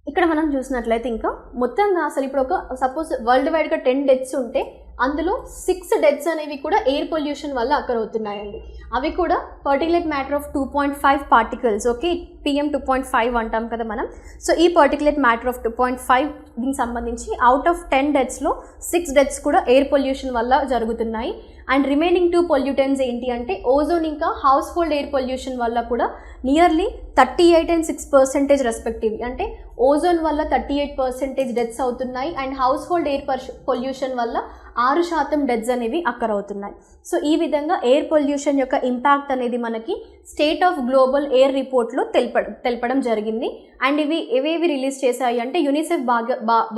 ఇక్కడ మనం చూసినట్లయితే ఇంకా మొత్తంగా అసలు ఇప్పుడు ఒక సపోజ్ వరల్డ్ వైడ్గా 10 డెత్స్ ఉంటే అందులో 6 డెత్స్ అనేవి కూడా ఎయిర్ పొల్యూషన్ వల్ల అక్కర్ అవుతున్నాయండి. అవి కూడా particulate matter of 2.5 particles, okay, PM 2.5 అంటాం కదా మనం. సో ఈ పర్టికులేట్ మ్యాటర్ ఆఫ్ 2.5 దీనికి సంబంధించి అవుట్ ఆఫ్ 10 డెత్స్లో 6 డెత్స్ కూడా ఎయిర్ పొల్యూషన్ వల్ల జరుగుతున్నాయి. అండ్ రిమైనింగ్ 2 పొల్యూటెంట్స్ ఏంటి అంటే ఓజోన్ ఇంకా హౌస్ హోల్డ్ ఎయిర్ పొల్యూషన్ వల్ల కూడా నియర్లీ 38 and 6% రెస్పెక్టివ్లీ. అంటే ఓజోన్ వల్ల 38% డెత్స్ అవుతున్నాయి and house hold air pollution వల్ల 6% డెత్స్ అనేవి అక్కర్ అవుతున్నాయి. సో ఈ విధంగా ఎయిర్ పొల్యూషన్ యొక్క ఇంపాక్ట్ అనేది మనకి స్టేట్ ఆఫ్ గ్లోబల్ ఎయిర్ రిపోర్ట్లో తెలపడం జరిగింది. అండ్ ఇవి ఏవేవి రిలీజ్ చేశాయి అంటే యూనిసెఫ్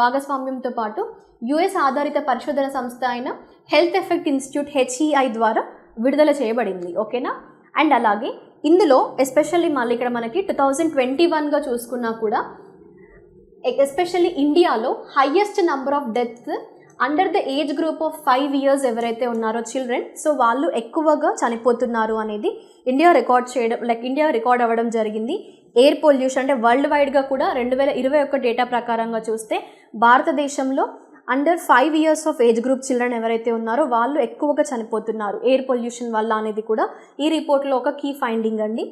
భాగస్వామ్యంతో పాటు యుఎస్ ఆధారిత పరిశోధన సంస్థ అయిన హెల్త్ ఎఫెక్ట్ ఇన్స్టిట్యూట్ HEI ద్వారా విడుదల చేయబడింది, ఓకేనా. అండ్ అలాగే ఇందులో ఎస్పెషల్లీ మళ్ళీ ఇక్కడ మనకి 2021గా చూసుకున్నా కూడా ఎస్పెషల్లీ ఇండియాలో highest number of deaths under the age group of 5 years ఎవరైతే ఉన్నారో చిల్డ్రన్, సో వాళ్ళు ఎక్కువగా చనిపోతున్నారు అనేది ఇండియా రికార్డ్ అవ్వడం జరిగింది. ఎయిర్ పొల్యూషన్ అంటే వరల్డ్ వైడ్గా కూడా 2021 డేటా ప్రకారంగా చూస్తే భారతదేశంలో under 5 years of age group children ఎవరైతే ఉన్నారో వాళ్ళు ఎక్కువగా చనిపోతున్నారు ఎయిర్ పొల్యూషన్ వల్ల అనేది కూడా ఈ రిపోర్ట్లో ఒక కీ ఫైండింగ్ అండి.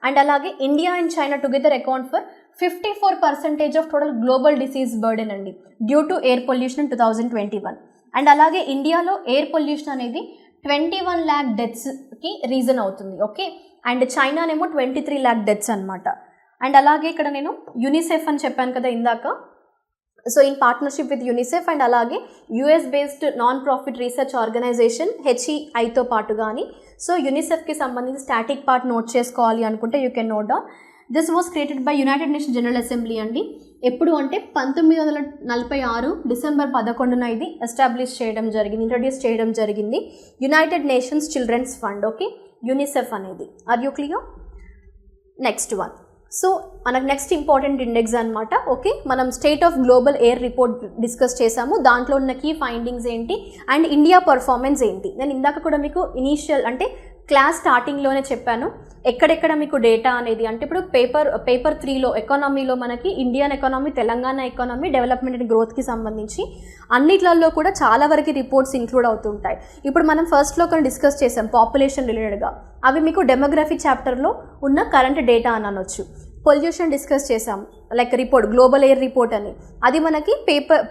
అండ్ అలాగే India and China together account for 54% of total global disease burden అండి due to air pollution in 2021. And అలాగే ఇండియాలో ఎయిర్ పొల్యూషన్ అనేది 21 lakh డెత్స్కి రీజన్ అవుతుంది, ఓకే. అండ్ చైనానేమో 23 lakh డెత్స్ అనమాట. అండ్ అలాగే ఇక్కడ నేను యూనిసెఫ్ అని చెప్పాను కదా ఇందాక, so in partnership with UNICEF and అలాగే US based non profit research organisation HEIతో పాటు కానీ, సో యూనిసెఫ్కి సంబంధించి స్టాటిక్ పార్ట్ నోట్ చేసుకోవాలి అనుకుంటే you can note down. This was created by United nation general assembly అండి. ఎప్పుడు అంటే 1946 December 11న ఇది ఇంట్రడ్యూస్ చేయడం జరిగింది united nations children's fund, okay, UNICEF అనేది. Are you clear? Next one. So మనకు నెక్స్ట్ ఇంపార్టెంట్ ఇండెక్స్ అనమాట, ఓకే. మనం state of global air report discuss చేసాము, దాంట్లో ఉన్న కీ ఫైండింగ్స్ ఏంటి అండ్ ఇండియా పర్ఫార్మెన్స్ ఏంటి. నేను ఇందాక కూడా మీకు ఇనీషియల్ అంటే క్లాస్ స్టార్టింగ్లోనే చెప్పాను ఎక్కడెక్కడ మీకు డేటా అనేది. అంటే ఇప్పుడు పేపర్ 3లో ఎకానమీలో మనకి Indian economy, Telangana economy, development and గ్రోత్కి సంబంధించి అన్నిట్లలో కూడా చాలా వరకు రిపోర్ట్స్ ఇంక్లూడ్ అవుతుంటాయి. ఇప్పుడు మనం ఫస్ట్లో కొన్ని డిస్కస్ చేసాం పాపులేషన్ రిలేటెడ్గా, అవి మీకు డెమోగ్రఫీ చాప్టర్లో ఉన్న కరెంట్ డేటా అని అనొచ్చు. పొల్యూషన్ డిస్కస్ చేసాం like report global air report అని, అది మనకి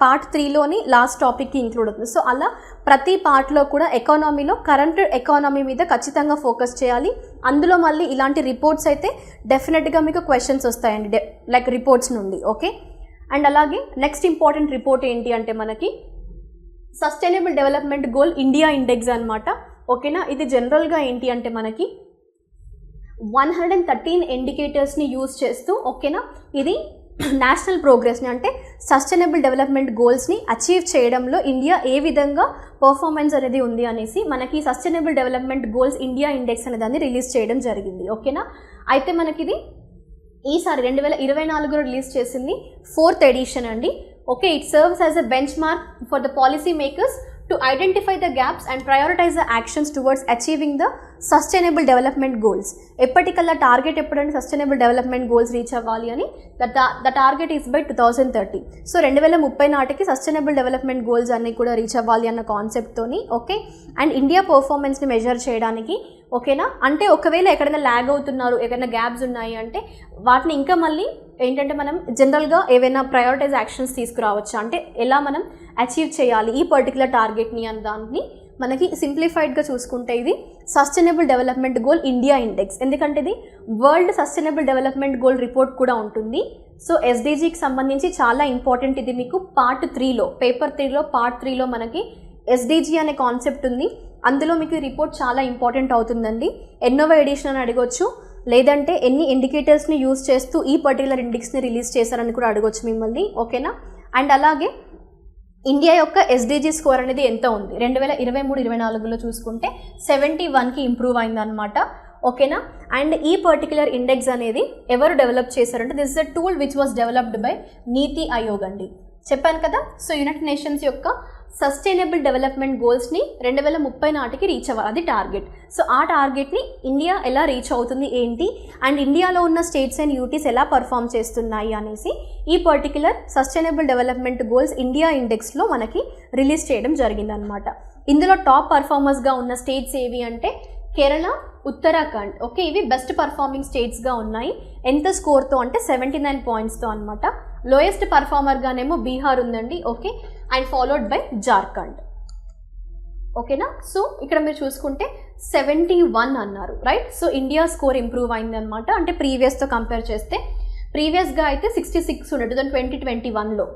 పార్ట్ 3లోని లాస్ట్ టాపిక్కి ఇంక్లూడ్ అవుతుంది. సో అలా ప్రతి పార్ట్లో కూడా ఎకానమీలో కరెంట్ ఎకానమీ మీద ఖచ్చితంగా ఫోకస్ చేయాలి. అందులో మళ్ళీ ఇలాంటి రిపోర్ట్స్ అయితే డెఫినెట్గా మీకు క్వశ్చన్స్ వస్తాయండి లైక్ రిపోర్ట్స్ నుండి, ఓకే. అండ్ అలాగే నెక్స్ట్ ఇంపార్టెంట్ రిపోర్ట్ ఏంటి అంటే మనకి sustainable development goal India index అనమాట, ఓకేనా. ఇది జనరల్గా ఏంటి అంటే మనకి 113 ఇండికేటర్స్ని యూజ్ చేస్తూ, ఓకేనా, ఇది నేషనల్ ప్రోగ్రెస్ని అంటే సస్టైనబుల్ డెవలప్మెంట్ గోల్స్ని అచీవ్ చేయడంలో ఇండియా ఏ విధంగా పర్ఫార్మెన్స్ అనేది ఉంది అనేసి మనకి sustainable development goals India index అనే దాన్ని రిలీజ్ చేయడం జరిగింది, ఓకేనా. అయితే మనకి ఇది ఈసారి 2024లో రిలీజ్ చేసింది 4th ఎడిషన్ అండి, okay. It serves as a bench mark for the policy makers to identify the gaps and prioritize the actions towards achieving the sustainable development goals. ఎప్పటికల్లా టార్గెట్ ఎప్పుడంటే సస్టైనబుల్ డెవలప్మెంట్ గోల్స్ రీచ్ అవ్వాలి అని, the target is by 2030. So 2030 నాటికి sustainable development goals అన్నీ కూడా reach అవ్వాలి అన్న కాన్సెప్ట్తోని, okay. And India పర్ఫార్మెన్స్ని measure చేయడానికి, ఓకేనా. అంటే ఒకవేళ ఎక్కడైనా ల్యాగ్ అవుతున్నారు, ఎక్కడైనా గ్యాప్స్ ఉన్నాయి అంటే వాటిని ఇంకా మళ్ళీ ఏంటంటే మనం జనరల్గా ఏవైనా ప్రయారిటైజ్ యాక్షన్స్ తీసుకురావచ్చు, అంటే ఎలా మనం అచీవ్ చేయాలి ఈ పర్టికులర్ టార్గెట్ని అన్న దాన్ని మనకి సింప్లిఫైడ్గా చూసుకుంటే ఇది sustainable development goal India index. ఎందుకంటే ఇది world sustainable development goal report కూడా ఉంటుంది. సో SDGకి సంబంధించి చాలా ఇంపార్టెంట్. ఇది మీకు పేపర్ 3లో పార్ట్ 3లో మనకి SDG అనే కాన్సెప్ట్ ఉంది. అందులో మీకు రిపోర్ట్ చాలా ఇంపార్టెంట్ అవుతుందండి. ఎన్నోవ ఎడిషన్ అని అడగొచ్చు, లేదంటే ఎన్ని ఇండికేటర్స్ని యూజ్ చేస్తూ ఈ పర్టికులర్ ఇండెక్స్ని రిలీజ్ చేశారని కూడా అడగొచ్చు మిమ్మల్ని, ఓకేనా. అండ్ అలాగే ఇండియా యొక్క SDG స్కోర్ అనేది ఎంత ఉంది 2023-24లో చూసుకుంటే 71కి ఇంప్రూవ్ అయిందనమాట, ఓకేనా. అండ్ ఈ పర్టికులర్ ఇండెక్స్ అనేది ఎవరు డెవలప్ చేశారంటే this is a tool which was developed by నీతి ఆయోగ్ అండి, చెప్పాను కదా. సో యునైటెడ్ నేషన్స్ యొక్క సస్టైనబుల్ డెవలప్మెంట్ గోల్స్ని 2030 నాటికి రీచ్ అవ్వాలి, అది టార్గెట్. సో ఆ టార్గెట్ని ఇండియా ఎలా రీచ్ అవుతుంది ఏంటి, అండ్ ఇండియాలో ఉన్న స్టేట్స్ అండ్ యూటీస్ ఎలా పర్ఫామ్ చేస్తున్నాయి అనేసి ఈ particular sustainable development goals India ఇండెక్స్లో మనకి రిలీజ్ చేయడం జరిగిందనమాట. ఇందులో టాప్ పర్ఫార్మర్స్గా ఉన్న స్టేట్స్ ఏవి అంటే కేరళ, ఉత్తరాఖండ్. ఓకే, ఇవి బెస్ట్ పర్ఫార్మింగ్ స్టేట్స్గా ఉన్నాయి. ఎంత స్కోర్తో అంటే 79 పాయింట్స్తో అనమాట. లోయెస్ట్ పర్ఫార్మర్గానేమో బీహార్ ఉందండి. Okay, and followed by Jharkhand. ఓకేనా, సో ఇక్కడ మీరు చూసుకుంటే 71 అన్నారు, right. So India score improve అయిందనమాట. అంటే ప్రీవియస్తో కంపేర్ చేస్తే ప్రీవియస్గా అయితే 66 ఉండే 2021లో,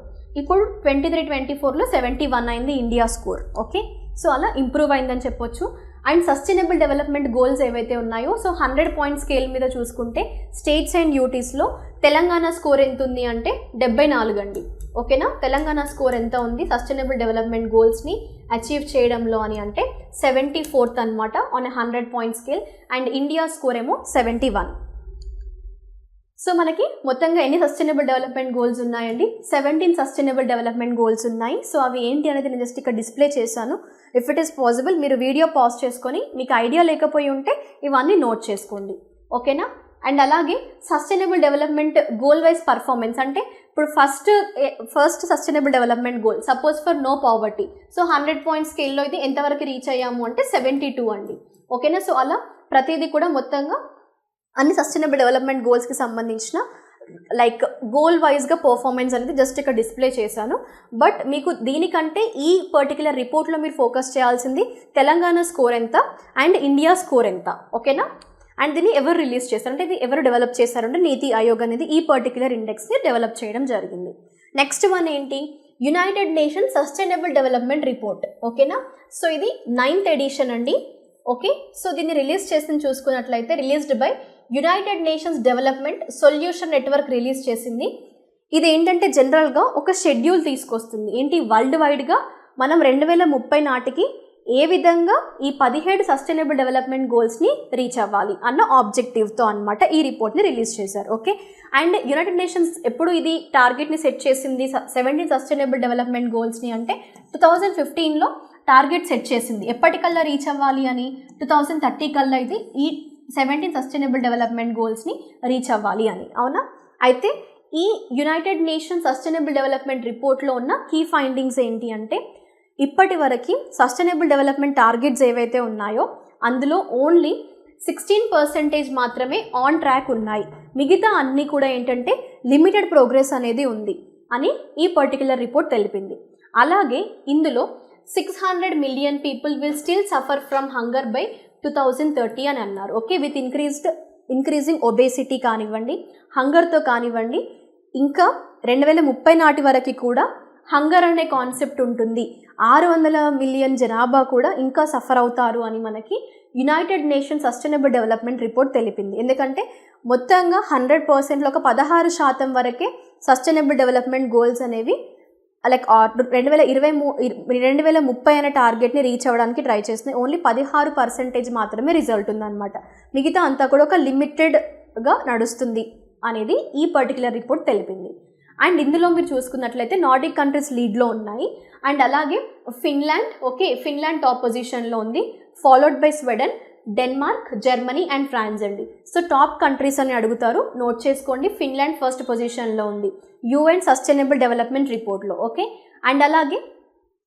ఇప్పుడు 23-24లో 71 అయింది ఇండియా స్కోర్. ఓకే, సో అలా ఇంప్రూవ్ అయిందని చెప్పొచ్చు. అండ్ సస్టైనబుల్ డెవలప్మెంట్ గోల్స్ ఏవైతే ఉన్నాయో, సో 100 పాయింట్ స్కేల్ మీద చూసుకుంటే స్టేట్స్ అండ్ యూటీస్లో తెలంగాణ స్కోర్ ఎంత ఉంది అంటే 74 అండి. ఓకేనా, తెలంగాణ స్కోర్ ఎంత ఉంది సస్టైనబుల్ డెవలప్మెంట్ గోల్స్ని అచీవ్ చేయడంలో అని అంటే 74th అనమాట on 100 point scale. And India score ఏమో 71. సో మనకి మొత్తంగా ఎన్ని సస్టైనబుల్ డెవలప్మెంట్ గోల్స్ ఉన్నాయండి? 17 సస్టైనబుల్ డెవలప్మెంట్ గోల్స్ ఉన్నాయి. సో అవి ఏంటి అనేది నేను జస్ట్ ఇక్కడ డిస్ప్లే చేశాను. ఇఫ్ ఇట్ ఈస్ పాసిబుల్ మీరు వీడియో పాజ్ చేసుకొని మీకు ఐడియా లేకపోయి ఉంటే ఇవన్నీ నోట్ చేసుకోండి. ఓకేనా, అండ్ అలాగే sustainable development goal wise performance అంటే ఇప్పుడు first sustainable development goal suppose for no poverty. So 100 point స్కేల్లో అయితే ఎంతవరకు రీచ్ అయ్యాము అంటే 72 అండి. ఓకేనా, సో అలా ప్రతిదీ కూడా మొత్తంగా అన్ని సస్టైనబుల్ డెవలప్మెంట్ గోల్స్కి సంబంధించిన లైక్ గోల్ వైజ్గా పర్ఫార్మెన్స్ అనేది జస్ట్ ఇక్కడ డిస్ప్లే చేశాను. బట్ మీకు దీనికంటే ఈ పర్టికులర్ రిపోర్ట్లో మీరు ఫోకస్ చేయాల్సింది తెలంగాణ స్కోర్ ఎంత అండ్ ఇండియా స్కోర్ ఎంత. ఓకేనా, అండ్ దీన్ని ఎవరు రిలీజ్ చేశారు అంటే ఇది ఎవరు డెవలప్ చేశారంటే నీతి ఆయోగ్ అనేది ఈ పర్టికులర్ ఇండెక్స్ని డెవలప్ చేయడం జరిగింది. నెక్స్ట్ వన్ ఏంటి? United nations sustainable development report. ఓకేనా, సో ఇది 9th ఎడిషన్ అండి. ఓకే, సో దీన్ని రిలీజ్ చేసింది చూసుకున్నట్లయితే released by United nations development solution network release చేసింది. ఇది ఏంటంటే జనరల్గా ఒక షెడ్యూల్ తీసుకొస్తుంది. ఏంటి, వరల్డ్ వైడ్గా మనం 2030 నాటికి ఏ విధంగా ఈ 17 సస్టైనబుల్ డెవలప్మెంట్ గోల్స్ని రీచ్ అవ్వాలి అన్న ఆబ్జెక్టివ్తో అనమాట ఈ రిపోర్ట్ని రిలీజ్ చేశారు. ఓకే, అండ్ యునైటెడ్ నేషన్స్ ఎప్పుడు ఇది టార్గెట్ని సెట్ చేసింది 17 సస్టైనబుల్ డెవలప్మెంట్ గోల్స్ని అంటే 2015లో టార్గెట్ సెట్ చేసింది. ఎప్పటికల్లా రీచ్ అవ్వాలి అని 2030 కల్లా ఇది ఈ 17 సస్టైనబుల్ డెవలప్మెంట్ గోల్స్ని రీచ్ అవ్వాలి అని. అవునా, అయితే ఈ యునైటెడ్ నేషన్స్ సస్టైనబుల్ డెవలప్మెంట్ రిపోర్ట్లో ఉన్న కీ ఫైండింగ్స్ ఏంటి అంటే ఇప్పటి వరకు సస్టైనబుల్ డెవలప్మెంట్ టార్గెట్స్ ఏవైతే ఉన్నాయో అందులో ఓన్లీ 16% మాత్రమే ఆన్ ట్రాక్ ఉన్నాయి. మిగతా అన్నీ కూడా ఏంటంటే లిమిటెడ్ ప్రోగ్రెస్ అనేది ఉంది అని ఈ పర్టికులర్ రిపోర్ట్ తెలిపింది. అలాగే ఇందులో 600 million people will still suffer from hunger by 2030 అని అన్నారు. ఓకే, విత్ ఇంక్రీజింగ్ ఒబేసిటీ కానివ్వండి, హంగర్తో కానివ్వండి, ఇంకా 2030 నాటి వరకు కూడా హంగర్ అనే కాన్సెప్ట్ ఉంటుంది. 600 million జనాభా కూడా ఇంకా సఫర్ అవుతారు అని మనకి United nations sustainable development report తెలిపింది. ఎందుకంటే మొత్తంగా 100%లో ఒక 16% వరకే సస్టైనబుల్ డెవలప్మెంట్ గోల్స్ అనేవి లైక్ 2030 అనే టార్గెట్ని రీచ్ అవ్వడానికి ట్రై చేస్తున్నాయి. ఓన్లీ 16% మాత్రమే రిజల్ట్ ఉందన్నమాట. మిగతా అంతా కూడా ఒక లిమిటెడ్గా నడుస్తుంది అనేది ఈ పర్టికులర్ రిపోర్ట్ తెలిపింది. అండ్ ఇందులో మీరు చూసుకున్నట్లయితే నార్డిక్ కంట్రీస్ లీడ్లో ఉన్నాయి. అండ్ అలాగే ఫిన్లాండ్, ఓకే, ఫిన్లాండ్ టాప్ పొజిషన్లో ఉంది, followed by Sweden, Denmark, Germany and France అండి. సో టాప్ కంట్రీస్ అని అడుగుతారు, నోట్ చేసుకోండి. ఫిన్లాండ్ ఫస్ట్ పొజిషన్లో ఉంది UN సస్టైనబుల్ డెవలప్మెంట్ రిపోర్ట్లో. ఓకే, అండ్ అలాగే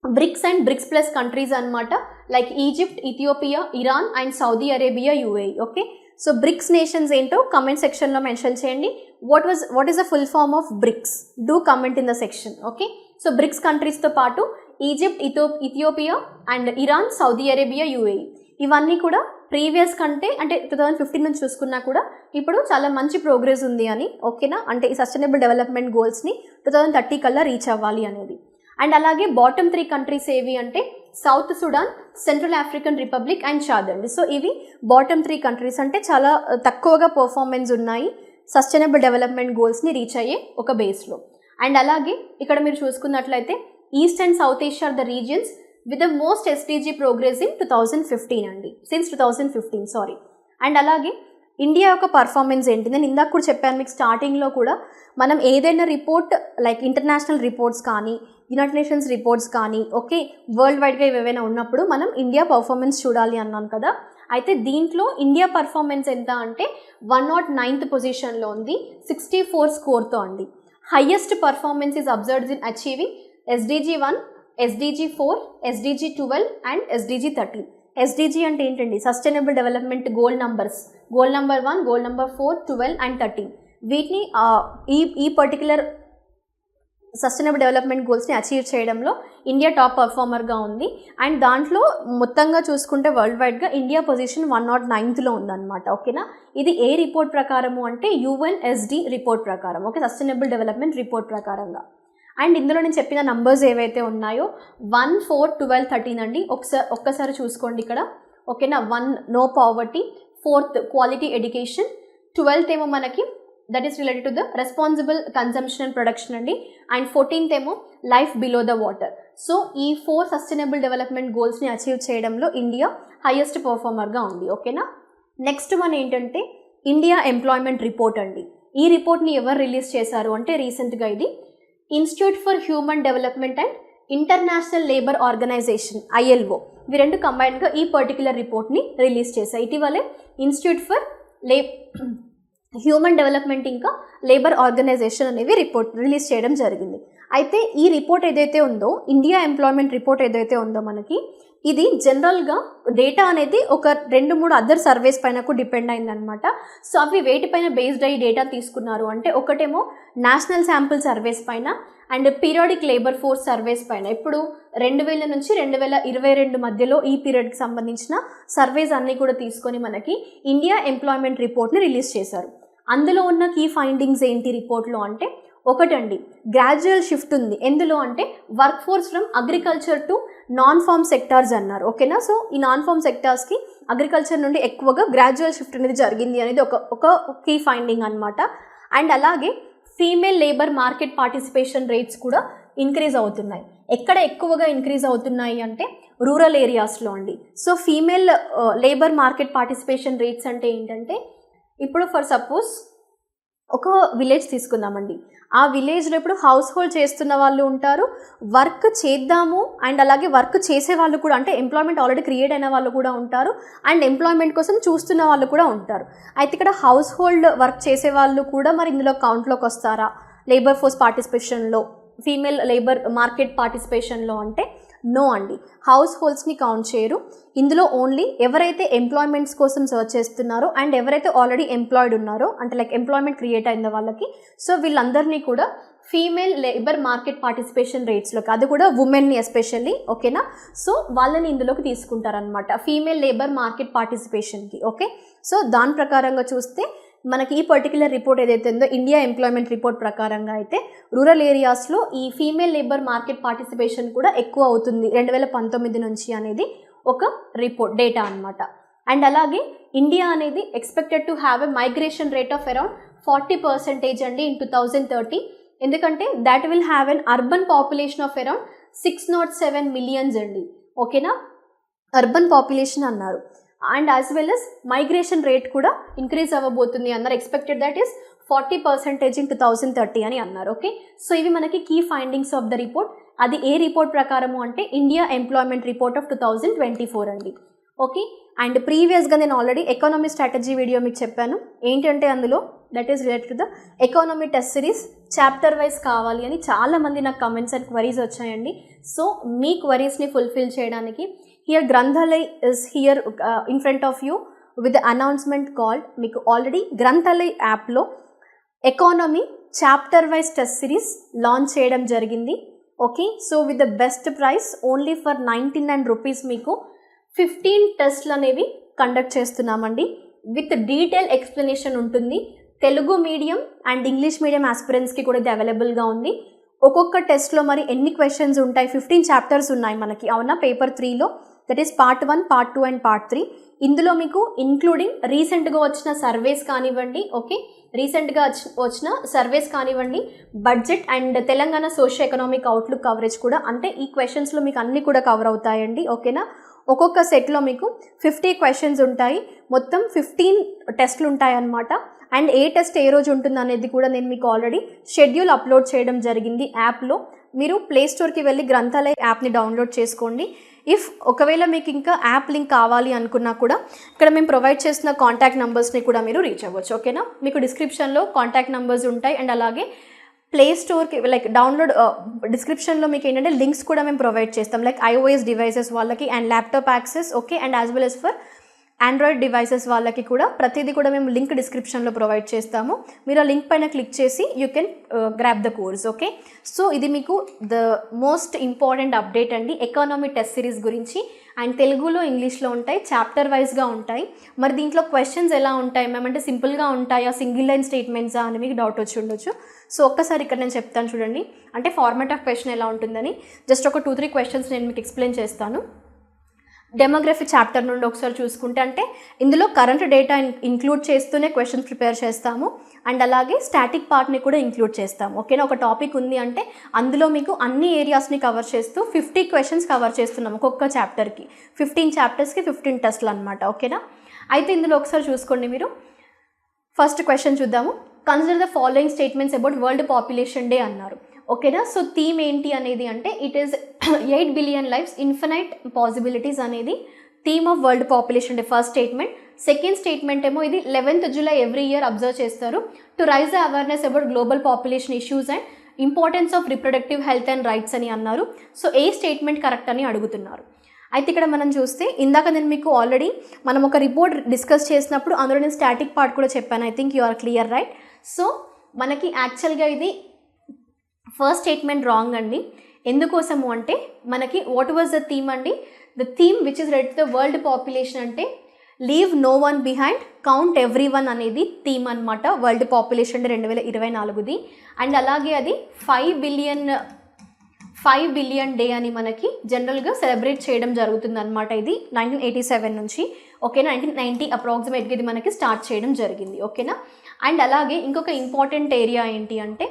BRICS and BRICS plus countries అనమాట, like Egypt, Ethiopia, Iran and Saudi Arabia, UAE. Okay, so BRICS nations ఏంటో కమెంట్ సెక్షన్లో మెన్షన్ చేయండి. What is the full form of BRICS? Do comment in the section. Okay, so BRICS కంట్రీస్తో పాటు Egypt, Ethiopia and Iran, Saudi Arabia, UAE ఇవన్నీ కూడా previous కంటే అంటే 2015 నుంచి చూసుకున్నా కూడా ఇప్పుడు చాలా మంచి ప్రోగ్రెస్ ఉంది అని. ఓకేనా, అంటే ఈ సస్టైనబుల్ డెవలప్మెంట్ గోల్స్ని 2030 కల్లా రీచ్ అవ్వాలి అనేది. అండ్ అలాగే బాటమ్ 3 కంట్రీస్ ఏవి అంటే south Sudan, central African republic and Chad అండి. సో ఇవి బాటమ్ 3 కంట్రీస్ అంటే చాలా తక్కువగా పర్ఫార్మెన్స్ ఉన్నాయి సస్టైనబుల్ డెవలప్మెంట్ గోల్స్ని రీచ్ అయ్యే ఒక బేస్లో. అండ్ అలాగే ఇక్కడ మీరు చూసుకున్నట్లయితే east and south Asia are the regions with the most SDG progress in 2015 అండి, since 2015 సారీ. అండ్ అలాగే ఇండియా యొక్క పర్ఫార్మెన్స్ ఏంటి? నేను ఇందాక కూడా చెప్పాను మీకు స్టార్టింగ్లో కూడా, మనం ఏదైనా రిపోర్ట్ లైక్ ఇంటర్నేషనల్ రిపోర్ట్స్ కానీ, యునైటెడ్ నేషన్స్ రిపోర్ట్స్ కానీ, ఓకే, వరల్డ్ వైడ్గా ఏవైనా ఉన్నప్పుడు మనం ఇండియా పర్ఫార్మెన్స్ చూడాలి అన్నాను కదా. అయితే దీంట్లో ఇండియా పర్ఫార్మెన్స్ ఎంత అంటే 109th పొజిషన్లో ఉంది, 64 స్కోర్తో అండి. Highest performance is observed in achieving SDG 1, SDG 4, SDG 12 and SDG 13. SDG అంటే ఏంటండి? Sustainable development goal numbers. Goal number 1, goal number 4, 12 and 13. వీటిని ఈ పర్టికులర్ సస్టైనబుల్ డెవలప్మెంట్ గోల్స్ని అచీవ్ చేయడంలో ఇండియా టాప్ పర్ఫార్మర్గా ఉంది. అండ్ దాంట్లో మొత్తంగా చూసుకుంటే వరల్డ్ వైడ్గా ఇండియా పొజిషన్ 109th ఉందన్నమాట. ఓకేనా? ఇది ఏ రిపోర్ట్ ప్రకారము అంటే UNSD రిపోర్ట్ ప్రకారం, ఓకే, సస్టైనబుల్ డెవలప్మెంట్ రిపోర్ట్ ప్రకారంగా. అండ్ ఇందులో నేను చెప్పిన నంబర్స్ ఏవైతే ఉన్నాయో 1, 4, 12, 13 అండి. ఒక్కసారి చూసుకోండి ఇక్కడ, ఓకేనా. 1 no poverty, 4th quality education, 12th ఏమో మనకి that is related to the responsible consumption and production అండి. అండ్ 14th ఏమో life below the water. So ఈ 4 సస్టైనబుల్ డెవలప్మెంట్ గోల్స్ని అచీవ్ చేయడంలో ఇండియా హైయెస్ట్ పర్ఫార్మర్గా ఉంది. ఓకేనా. నెక్స్ట్ వన్ ఏంటంటే ఇండియా ఎంప్లాయ్మెంట్ రిపోర్ట్ అండి. ఈ రిపోర్ట్ని ఎవరు రిలీజ్ చేశారు అంటే రీసెంట్గా ఇది institute for human development and international labour organisation ILO ఇవి రెండు కంబైన్డ్గా ఈ పర్టికులర్ రిపోర్ట్ని రిలీజ్ చేశాయి. ఇటీవలే ఇన్స్టిట్యూట్ ఫర్ హ్యూమన్ డెవలప్మెంట్ ఇంకా లేబర్ ఆర్గనైజేషన్ అనేవి రిపోర్ట్ రిలీజ్ చేయడం జరిగింది. అయితే ఈ రిపోర్ట్ ఏదైతే ఉందో, ఇండియా ఎంప్లాయ్మెంట్ రిపోర్ట్ ఏదైతే ఉందో మనకి, ఇది జనరల్గా డేటా అనేది ఒక 2-3 అదర్ సర్వేస్ పైన కూడా డిపెండ్ అయిందనమాట. సో అవి వేటిపైన బేస్డ్ అయ్యి డేటా తీసుకున్నారు అంటే, ఒకటేమో నేషనల్ శాంపుల్ సర్వేస్ పైన and periodic labour force surveys పైన. ఇప్పుడు 2000 నుంచి 2022 మధ్యలో ఈ పీరియడ్కి సంబంధించిన సర్వేస్ అన్నీ కూడా తీసుకొని మనకి ఇండియా ఎంప్లాయ్మెంట్ రిపోర్ట్ని రిలీజ్ చేశారు. అందులో ఉన్న కీ ఫైండింగ్స్ ఏంటి రిపోర్ట్లో అంటే, ఒకటండి గ్రాడ్యువల్ షిఫ్ట్ ఉంది. ఎందులో అంటే work force from agriculture to non farm sectors అన్నారు. ఓకేనా. సో ఈ నాన్ ఫార్మ్ సెక్టార్స్కి అగ్రికల్చర్ నుండి ఎక్కువగా గ్రాడ్యువల్ షిఫ్ట్ అనేది జరిగింది అనేది ఒక కీ ఫైండింగ్ అనమాట. అండ్ అలాగే female labour market participation rates కూడా ఇంక్రీజ్ అవుతున్నాయి. ఎక్కడ ఎక్కువగా ఇంక్రీజ్ అవుతున్నాయి అంటే రూరల్ ఏరియాస్లో అండి. So female labour market participation rates అంటే ఏంటంటే, ఇప్పుడు ఫర్ సపోజ్ ఒక విలేజ్ తీసుకుందామండి. ఆ విలేజ్లో ఇప్పుడు హౌస్ హోల్డ్ చేస్తున్న వాళ్ళు ఉంటారు, వర్క్ చేద్దాము అండ్ అలాగే వర్క్ చేసే వాళ్ళు కూడా, అంటే ఎంప్లాయ్మెంట్ ఆల్రెడీ క్రియేట్ అయిన వాళ్ళు కూడా ఉంటారు అండ్ ఎంప్లాయ్మెంట్ కోసం చూస్తున్న వాళ్ళు కూడా ఉంటారు. అయితే ఇక్కడ హౌస్ హోల్డ్ వర్క్ చేసే వాళ్ళు కూడా మరి ఇందులో కౌంట్లోకి వస్తారా లేబర్ ఫోర్స్ పార్టిసిపేషన్లో, ఫీమేల్ లేబర్ మార్కెట్ పార్టిసిపేషన్లో అంటే నో అండి. హౌస్ హోల్డ్స్ని కౌంట్ చేయరు. ఇందులో ఓన్లీ ఎవరైతే ఎంప్లాయ్మెంట్స్ కోసం సర్చ్ చేస్తున్నారో అండ్ ఎవరైతే ఆల్రెడీ ఎంప్లాయిడ్ ఉన్నారో, అంటే లైక్ ఎంప్లాయ్మెంట్ క్రియేట్ అయిందో వాళ్ళకి, సో వీళ్ళందరినీ కూడా ఫీమేల్ లేబర్ మార్కెట్ పార్టిసిపేషన్ రేట్స్లోకి, అది కూడా ఉమెన్ని ఎస్పెషల్లీ, ఓకేనా. సో వాళ్ళని ఇందులోకి తీసుకుంటారనమాట ఫీమేల్ లేబర్ మార్కెట్ పార్టిసిపేషన్కి. ఓకే. సో దాని ప్రకారంగా చూస్తే మనకి ఈ పర్టికులర్ రిపోర్ట్ ఏదైతే ఉందో ఇండియా ఎంప్లాయ్మెంట్ రిపోర్ట్ ప్రకారంగా అయితే రూరల్ ఏరియాస్లో ఈ ఫీమేల్ లేబర్ మార్కెట్ పార్టిసిపేషన్ కూడా ఎక్కువ అవుతుంది 2019 నుంచి అనేది ఒక రిపోర్ట్ డేటా అనమాట. అండ్ అలాగే ఇండియా అనేది expected to have a migration rate of around 40% అండి ఇన్ 2030. ఎందుకంటే that will have an urban population of around 607 millions అండి. ఓకేనా. అర్బన్ పాపులేషన్ అన్నారు. And as well as migration rate కూడా ఇంక్రీజ్ అవ్వబోతుంది అన్నారు. ఎక్స్పెక్టెడ్ దట్ ఈస్ 40% ఇన్ 2030 అని అన్నారు. ఓకే. సో ఇవి మనకి key findings of the report. అది ఏ రిపోర్ట్ ప్రకారము అంటే ఇండియా ఎంప్లాయ్మెంట్ రిపోర్ట్ ఆఫ్ 2024 అండి. ఓకే. అండ్ ప్రీవియస్గా నేను ఆల్రెడీ ఎకానమీ స్ట్రాటజీ వీడియో మీకు చెప్పాను. ఏంటంటే అందులో that is related to the economy test series chapter wise కావాలి అని చాలామంది నాకు కమెంట్స్ అండ్ క్వరీస్ వచ్చాయండి. సో మీ క్వరీస్ని ఫుల్ఫిల్ చేయడానికి here Granthalay is here in front of you with the announcement called, మీకు ఆల్రెడీ గ్రంథాలయ్ యాప్లో economy chapter wise test series launch చేయడం జరిగింది. Okay. So with the best price only for 99 rupees మీకు 15 టెస్ట్లు అనేవి కండక్ట్ చేస్తున్నామండి. విత్ డీటెయిల్ ఎక్స్ప్లెనేషన్ ఉంటుంది. Telugu medium and English medium ఆస్పిరెంట్స్కి కూడా ఇది అవైలబుల్గా ఉంది. ఒక్కొక్క టెస్ట్లో మరి ఎన్ని క్వశ్చన్స్ ఉంటాయి, 15 చాప్టర్స్ ఉన్నాయి మనకి, అవునా, పేపర్ 3లో. That is part 1, part 2 and part 3. ఇందులో మీకు ఇంక్లూడింగ్ రీసెంట్గా వచ్చిన సర్వేస్ కానివ్వండి, ఓకే, రీసెంట్గా వచ్చిన సర్వేస్ కానివ్వండి, budget and Telangana socio economic outlook coverage కూడా, అంటే ఈ క్వశ్చన్స్లో మీకు అన్నీ కూడా కవర్ అవుతాయండి. ఓకేనా. ఒక్కొక్క సెట్లో మీకు 50 క్వశ్చన్స్ ఉంటాయి, మొత్తం 15 టెస్ట్లు ఉంటాయి అన్నమాట. అండ్ ఏ టెస్ట్ ఏ రోజు ఉంటుంది అనేది కూడా నేను మీకు ఆల్రెడీ షెడ్యూల్ అప్లోడ్ చేయడం జరిగింది యాప్లో. మీరు ప్లే స్టోర్కి వెళ్ళి గ్రంథాలయ యాప్ని డౌన్లోడ్ చేసుకోండి. ఒకవేళ మీకు ఇంకా యాప్ లింక్ కావాలి అనుకున్నా కూడా ఇక్కడ మేము ప్రొవైడ్ చేసిన కాంటాక్ట్ నెంబర్స్ని కూడా మీరు రీచ్ అవ్వచ్చు. ఓకేనా, మీకు డిస్క్రిప్షన్లో కాంటాక్ట్ నెంబర్స్ ఉంటాయి. అండ్ అలాగే ప్లే స్టోర్కి డౌన్లోడ్ డిస్క్రిప్షన్లో మీకు ఏంటంటే లింక్స్ కూడా మేము ప్రొవైడ్ చేస్తాం, iOS డివైసెస్ వాళ్ళకి and laptop access. Okay, and as well as for Android devices వాళ్ళకి కూడా ప్రతిదీ కూడా మేము లింక్ డిస్క్రిప్షన్లో ప్రొవైడ్ చేస్తాము. మీరు ఆ లింక్ పైన క్లిక్ చేసి you can grab the course. Okay, so ఇది మీకు ద మోస్ట్ ఇంపార్టెంట్ అప్డేట్ అండి ఎకానమీ టెస్ట్ సిరీస్ గురించి. అండ్ తెలుగులో ఇంగ్లీష్లో ఉంటాయి, చాప్టర్ వైజ్గా ఉంటాయి. మరి దీంట్లో క్వశ్చన్స్ ఎలా ఉంటాయి మ్యామ్ అంటే సింపుల్గా ఉంటాయా, సింగిల్ లైన్ స్టేట్మెంట్సా అని మీకు డౌట్ వచ్చి ఉండొచ్చు. సో ఒక్కసారి ఇక్కడ నేను చెప్తాను చూడండి, అంటే ఫార్మాట్ ఆఫ్ క్వశ్చన్ ఎలా ఉంటుందని. జస్ట్ ఒక 2-3 క్వశ్చన్స్ నేను మీకు ఎక్స్ప్లెయిన్ చేస్తాను. డెమోగ్రఫీ చాప్టర్ నుండి ఒకసారి చూసుకుంటే అంటే ఇందులో కరెంట్ డేటా ఇంక్లూడ్ చేస్తూనే క్వశ్చన్స్ ప్రిపేర్ చేస్తాము. అండ్ అలాగే స్టాటిక్ పార్ట్ని కూడా ఇంక్లూడ్ చేస్తాము. ఓకేనా, ఒక టాపిక్ ఉంది అంటే అందులో మీకు అన్ని ఏరియాస్ని కవర్ చేస్తూ 50 క్వశ్చన్స్ కవర్ చేస్తున్నాము ఒక్కొక్క చాప్టర్కి. 15 చాప్టర్స్కి 15 టెస్ట్లు అనమాట. ఓకేనా, అయితే ఇందులో ఒకసారి చూసుకోండి మీరు. ఫస్ట్ క్వశ్చన్ చూద్దాము. Consider the following statements about world population day అన్నారు. ఓకేనా, సో థీమ్ ఏంటి అనేది అంటే it is 8 billion lives infinite possibilities అనేది theme of world population day first statement. Second statement ఏమో ఇది 11th July every year observe చేస్తారు to raise the awareness about global population issues and importance of reproductive health and rights అని అన్నారు. So ఏ statement correct అని అడుగుతున్నారు. అయితే ఇక్కడ మనం చూస్తే ఇందాక నేను మీకు ఆల్రెడీ మనం ఒక రిపోర్ట్ డిస్కస్ చేసినప్పుడు అందులో నేను స్టాటిక్ పార్ట్ కూడా చెప్పాను. I think you are clear, right? So మనకి యాక్చువల్గా ఇది ఫస్ట్ స్టేట్మెంట్ రాంగ్ అండి. ఎందుకోసము అంటే మనకి వాట్ వాజ్ ద థీమ్ అండి, the theme which is related to the world population అంటే leave no one behind count every one అనేది థీమ్ అనమాట వరల్డ్ పాపులేషన్ డే 2024ది. అండ్ అలాగే అది 5 బిలియన్ డే అని మనకి జనరల్గా సెలబ్రేట్ చేయడం జరుగుతుంది అనమాట. ఇది 1987 నుంచి. ఓకేనా, 1990 అప్రాక్సిమేట్గా ఇది మనకి స్టార్ట్ చేయడం జరిగింది. ఓకేనా, అండ్ అలాగే ఇంకొక ఇంపార్టెంట్ ఏరియా ఏంటి అంటే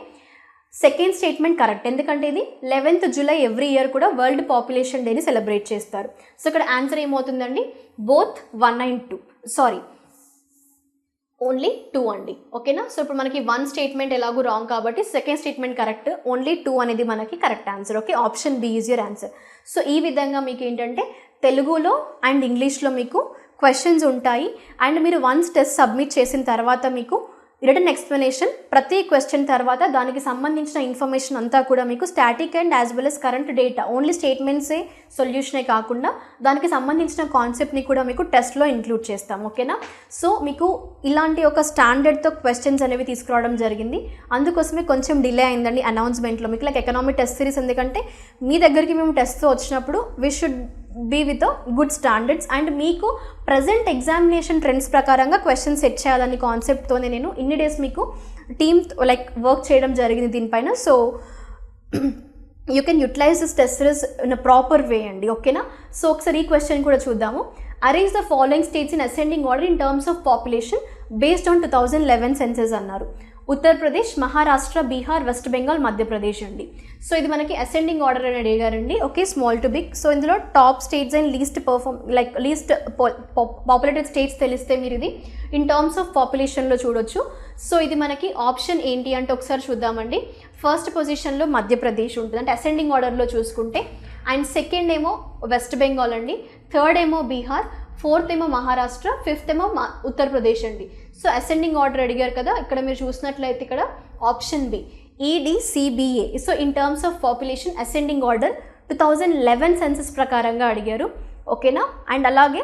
సెకండ్ స్టేట్మెంట్ కరెక్ట్, ఎందుకంటే ఇది 11th July ఎవ్రీ ఇయర్ కూడా వరల్డ్ పాపులేషన్ డేని సెలబ్రేట్ చేస్తారు. సో ఇక్కడ ఆన్సర్ ఏమవుతుందండి, బోత్ 1 and 2, సారీ ఓన్లీ 2 అండి. ఓకేనా, సో ఇప్పుడు మనకి 1 స్టేట్మెంట్ ఎలాగూ రాంగ్ కాబట్టి సెకండ్ స్టేట్మెంట్ కరెక్ట్, ఓన్లీ 2 అనేది మనకి correct answer. Okay, option B is your answer. So ఈ విధంగా మీకు ఏంటంటే తెలుగులో అండ్ ఇంగ్లీష్లో మీకు క్వశ్చన్స్ ఉంటాయి. అండ్ మీరు వన్స్ టెస్ట్ సబ్మిట్ చేసిన తర్వాత మీకు రిటర్న్ ఎక్స్ప్లెనేషన్ ప్రతి క్వశ్చన్ తర్వాత దానికి సంబంధించిన ఇన్ఫర్మేషన్ అంతా కూడా మీకు static and as well as current data, only స్టేట్మెంట్సే సొల్యూషనే కాకుండా దానికి సంబంధించిన కాన్సెప్ట్ని కూడా మీకు టెస్ట్లో ఇంక్లూడ్ చేస్తాం. ఓకేనా, సో మీకు ఇలాంటి ఒక స్టాండర్డ్తో క్వశ్చన్స్ అనేవి తీసుకురావడం జరిగింది. అందుకోసమే కొంచెం డిలే అయిందండి అనౌన్స్మెంట్లో మీకు ఎకనామిక్ టెస్ట్ సిరీస్. ఎందుకంటే మీ దగ్గరికి మేము టెస్ట్తో వచ్చినప్పుడు we should be with good standards and మీకు ప్రజెంట్ ఎగ్జామినేషన్ ట్రెండ్స్ ప్రకారంగా క్వశ్చన్ సెట్ చేయాలని కాన్సెప్ట్తోనే నేను ఇన్ని డేస్ మీకు టీమ్ వర్క్ చేయడం జరిగింది దీనిపైన. So you can utilize this test series in a proper way అండి. ఓకేనా, సో ఒకసారి ఈ క్వశ్చన్ కూడా చూద్దాము. Arrange the following states in ascending order in terms of population based on 2011 census అన్నారు. ఉత్తరప్రదేశ్, మహారాష్ట్ర, బీహార్, వెస్ట్ బెంగాల్, మధ్యప్రదేశ్ అండి. సో ఇది మనకి అసెండింగ్ ఆర్డర్ అని అడిగారండి. Okay, small to big. So ఇందులో top states and least populated states తెలిస్తే మీరు ఇది ఇన్ టర్మ్స్ ఆఫ్ పాపులేషన్లో చూడొచ్చు. సో ఇది మనకి ఆప్షన్ ఏంటి అంటే ఒకసారి చూద్దామండి. ఫస్ట్ పొజిషన్లో మధ్యప్రదేశ్ ఉంటుంది అంటే అసెండింగ్ ఆర్డర్లో చూసుకుంటే. అండ్ సెకండ్ ఏమో వెస్ట్ బెంగాల్ అండి, థర్డ్ ఏమో బీహార్, ఫోర్త్ ఏమో మహారాష్ట్ర, ఫిఫ్త్ ఏమో ఉత్తరప్రదేశ్ అండి. సో అసెండింగ్ ఆర్డర్ అడిగారు కదా, ఇక్కడ మీరు చూసినట్లయితే ఇక్కడ option B EDCBA. So in terms of population ascending order 2011 census ప్రకారంగా అడిగారు. ఓకేనా, అండ్ అలాగే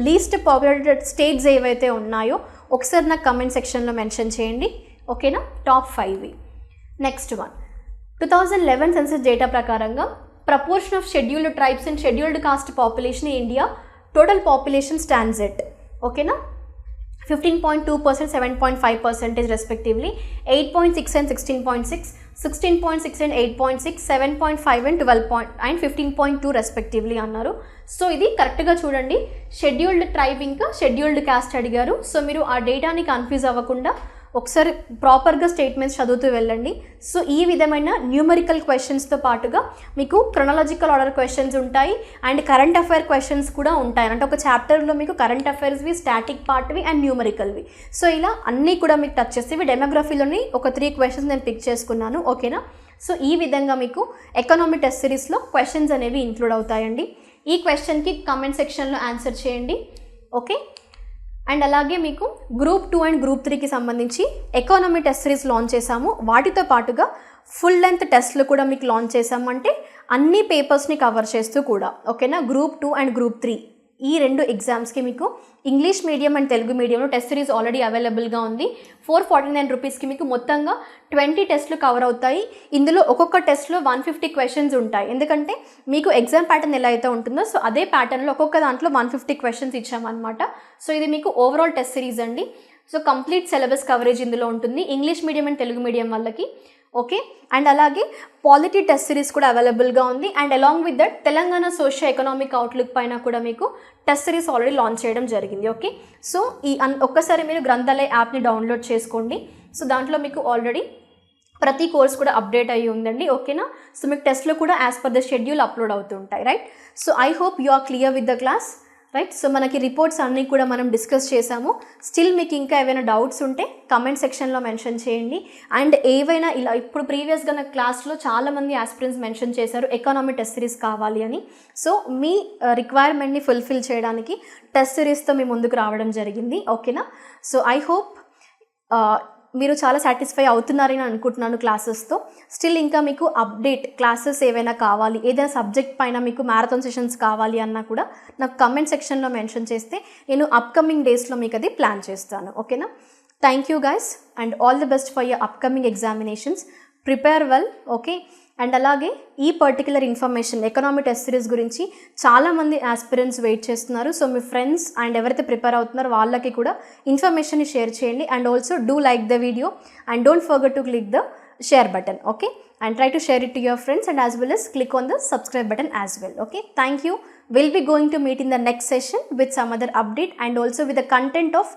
లీస్ట్ పాపులేటెడ్ స్టేట్స్ ఏవైతే ఉన్నాయో ఒకసారి నాకు కమెంట్ సెక్షన్లో మెన్షన్ చేయండి. ఓకేనా, top 5. Next one 2011 census data ప్రకారంగా proportion of scheduled tribes and scheduled caste population in India total population stands at. ఓకేనా, 15.2%, 7.5% respectively, 8.6 and 16.6, 16.6 and 8.6, 7.5 and 12 and 15.2 respectively అన్నారు. సో ఇది కరెక్ట్గా చూడండి, షెడ్యూల్డ్ ట్రైబ్ ఇంకా షెడ్యూల్డ్ కాస్ట్ అడిగారు. సో మీరు ఆ డేటాని కన్ఫ్యూజ్ అవ్వకుండా ఒకసారి ప్రాపర్గా స్టేట్మెంట్స్ చదువుతూ వెళ్ళండి. సో ఈ విధమైన న్యూమరికల్ క్వశ్చన్స్తో పాటుగా మీకు క్రొనాలజికల్ ఆర్డర్ క్వశ్చన్స్ ఉంటాయి అండ్ కరెంట్ అఫైర్ క్వశ్చన్స్ కూడా ఉంటాయి. అంటే ఒక చాప్టర్లో మీకు కరెంట్ అఫైర్స్వి, స్టాటిక్ పార్ట్వి అండ్ న్యూమరికల్వి. సో ఇలా అన్నీ కూడా మీకు టచ్ చేసేవి. డెమోగ్రఫీలోని ఒక 3 క్వశ్చన్స్ నేను పిక్ చేసుకున్నాను, ఓకేనా. సో ఈ విధంగా మీకు ఎకనామీ టెస్ట్ సిరీస్లో క్వశ్చన్స్ అనేవి ఇంక్లూడ్ అవుతాయండి. ఈ క్వశ్చన్కి కామెంట్ సెక్షన్లో ఆన్సర్ చేయండి, ఓకే. అండ్ అలాగే మీకు గ్రూప్ 2 అండ్ గ్రూప్ 3కి సంబంధించి ఎకానమీ టెస్ట్ సిరీస్ లాంచ్ చేశాము. వాటితో పాటుగా ఫుల్ లెంత్ టెస్ట్లు కూడా మీకు లాంచ్ చేశాము. అంటే అన్ని పేపర్స్ని కవర్ చేస్తూ కూడా, ఓకేనా. గ్రూప్ 2 అండ్ గ్రూప్ 3 ఈ 2 ఎగ్జామ్స్కి మీకు ఇంగ్లీష్ మీడియం అండ్ తెలుగు మీడియంలో టెస్ట్ సిరీస్ ఆల్రెడీ అవైలబుల్గా ఉంది. 449 రూపీస్కి మీకు మొత్తంగా 20 టెస్ట్లు కవర్ అవుతాయి. ఇందులో ఒక్కొక్క టెస్ట్లో 150 క్వశ్చన్స్ ఉంటాయి. ఎందుకంటే మీకు ఎగ్జామ్ ప్యాటర్న్ ఎలా అయితే ఉంటుందో సో అదే ప్యాటర్న్లో ఒక్కొక్క దాంట్లో 150 క్వశ్చన్స్ ఇచ్చామన్నమాట. సో ఇది మీకు ఓవరాల్ టెస్ట్ సిరీస్ అండి. సో కంప్లీట్ సిలబస్ కవరేజ్ ఇందులో ఉంటుంది English medium and Telugu medium వాళ్ళకి, ఓకే. అండ్ అలాగే పాలిటీ టెస్ట్ సిరీస్ కూడా అవైలబుల్గా ఉంది. And along with that Telangana socio economic outlook పైన కూడా మీకు టెస్ట్ సిరీస్ ఆల్రెడీ లాంచ్ చేయడం జరిగింది, ఓకే. సో ఒక్కసారి మీరు గ్రంథాలయ యాప్ని డౌన్లోడ్ చేసుకోండి. సో దాంట్లో మీకు ఆల్రెడీ ప్రతి కోర్స్ కూడా అప్డేట్ అయ్యి ఉందండి, ఓకేనా. సో మీకు టెస్ట్లో కూడా as per the schedule upload అవుతుంటాయి, right. So I hope you are clear with the class, right. So మనకి రిపోర్ట్స్ అన్నీ కూడా మనం డిస్కస్ చేసాము. స్టిల్ మీకు ఇంకా ఏవైనా డౌట్స్ ఉంటే కమెంట్ సెక్షన్లో మెన్షన్ చేయండి. అండ్ ఏవైనా ఇలా ఇప్పుడు ప్రీవియస్గా నా క్లాస్లో చాలామంది ఆస్పిరెంట్స్ మెన్షన్ చేశారు ఎకానమీ టెస్ట్ సిరీస్ కావాలి అని. సో మీ రిక్వైర్మెంట్ని ఫుల్ఫిల్ చేయడానికి టెస్ట్ సిరీస్తో మీ ముందుకు రావడం జరిగింది, ఓకేనా. సో ఐ హోప్ మీరు చాలా సాటిస్ఫై అవుతున్నారని అనుకుంటున్నాను క్లాసెస్తో. స్టిల్ ఇంకా మీకు అప్డేట్ క్లాసెస్ ఏవైనా కావాలి, ఏదైనా సబ్జెక్ట్ పైన మీకు మ్యారథాన్ సెషన్స్ కావాలి అన్నా కూడా నాకు కమెంట్ సెక్షన్లో మెన్షన్ చేస్తే నేను అప్కమింగ్ డేస్లో మీకు అది ప్లాన్ చేస్తాను, ఓకేనా. Thank you guys and all the best for your upcoming examinations. Prepare well, okay. And అలాగే ఈ particular information economy test series గురించి చాలామంది ఆస్పిరెంట్స్ వెయిట్ చేస్తున్నారు. సో మీ ఫ్రెండ్స్ అండ్ ఎవరైతే ప్రిపేర్ అవుతున్నారో వాళ్ళకి కూడా ఇన్ఫర్మేషన్ని షేర్ చేయండి. And also do like the video and don't forget to click the share button, okay, and try to share it to your friends and as well as click on the subscribe button as well, okay. Thank you. We'll be going to meet in the next session with some other update and also with the content of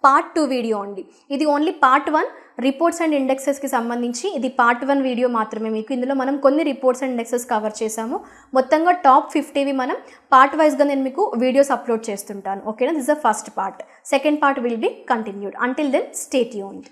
part 2 video అండి. ఇది only part 1 reports and ఇండెక్సెస్కి సంబంధించి ఇది part 1 video మాత్రమే. మీకు ఇందులో మనం కొన్ని reports and indexes cover చేసాము. మొత్తంగా టాప్ 50వి మనం పార్ట్ వైజ్గా నేను మీకు వీడియోస్ అప్లోడ్ చేస్తుంటాను, ఓకేనా. This is the first part. Second part will be continued. Until then stay tuned.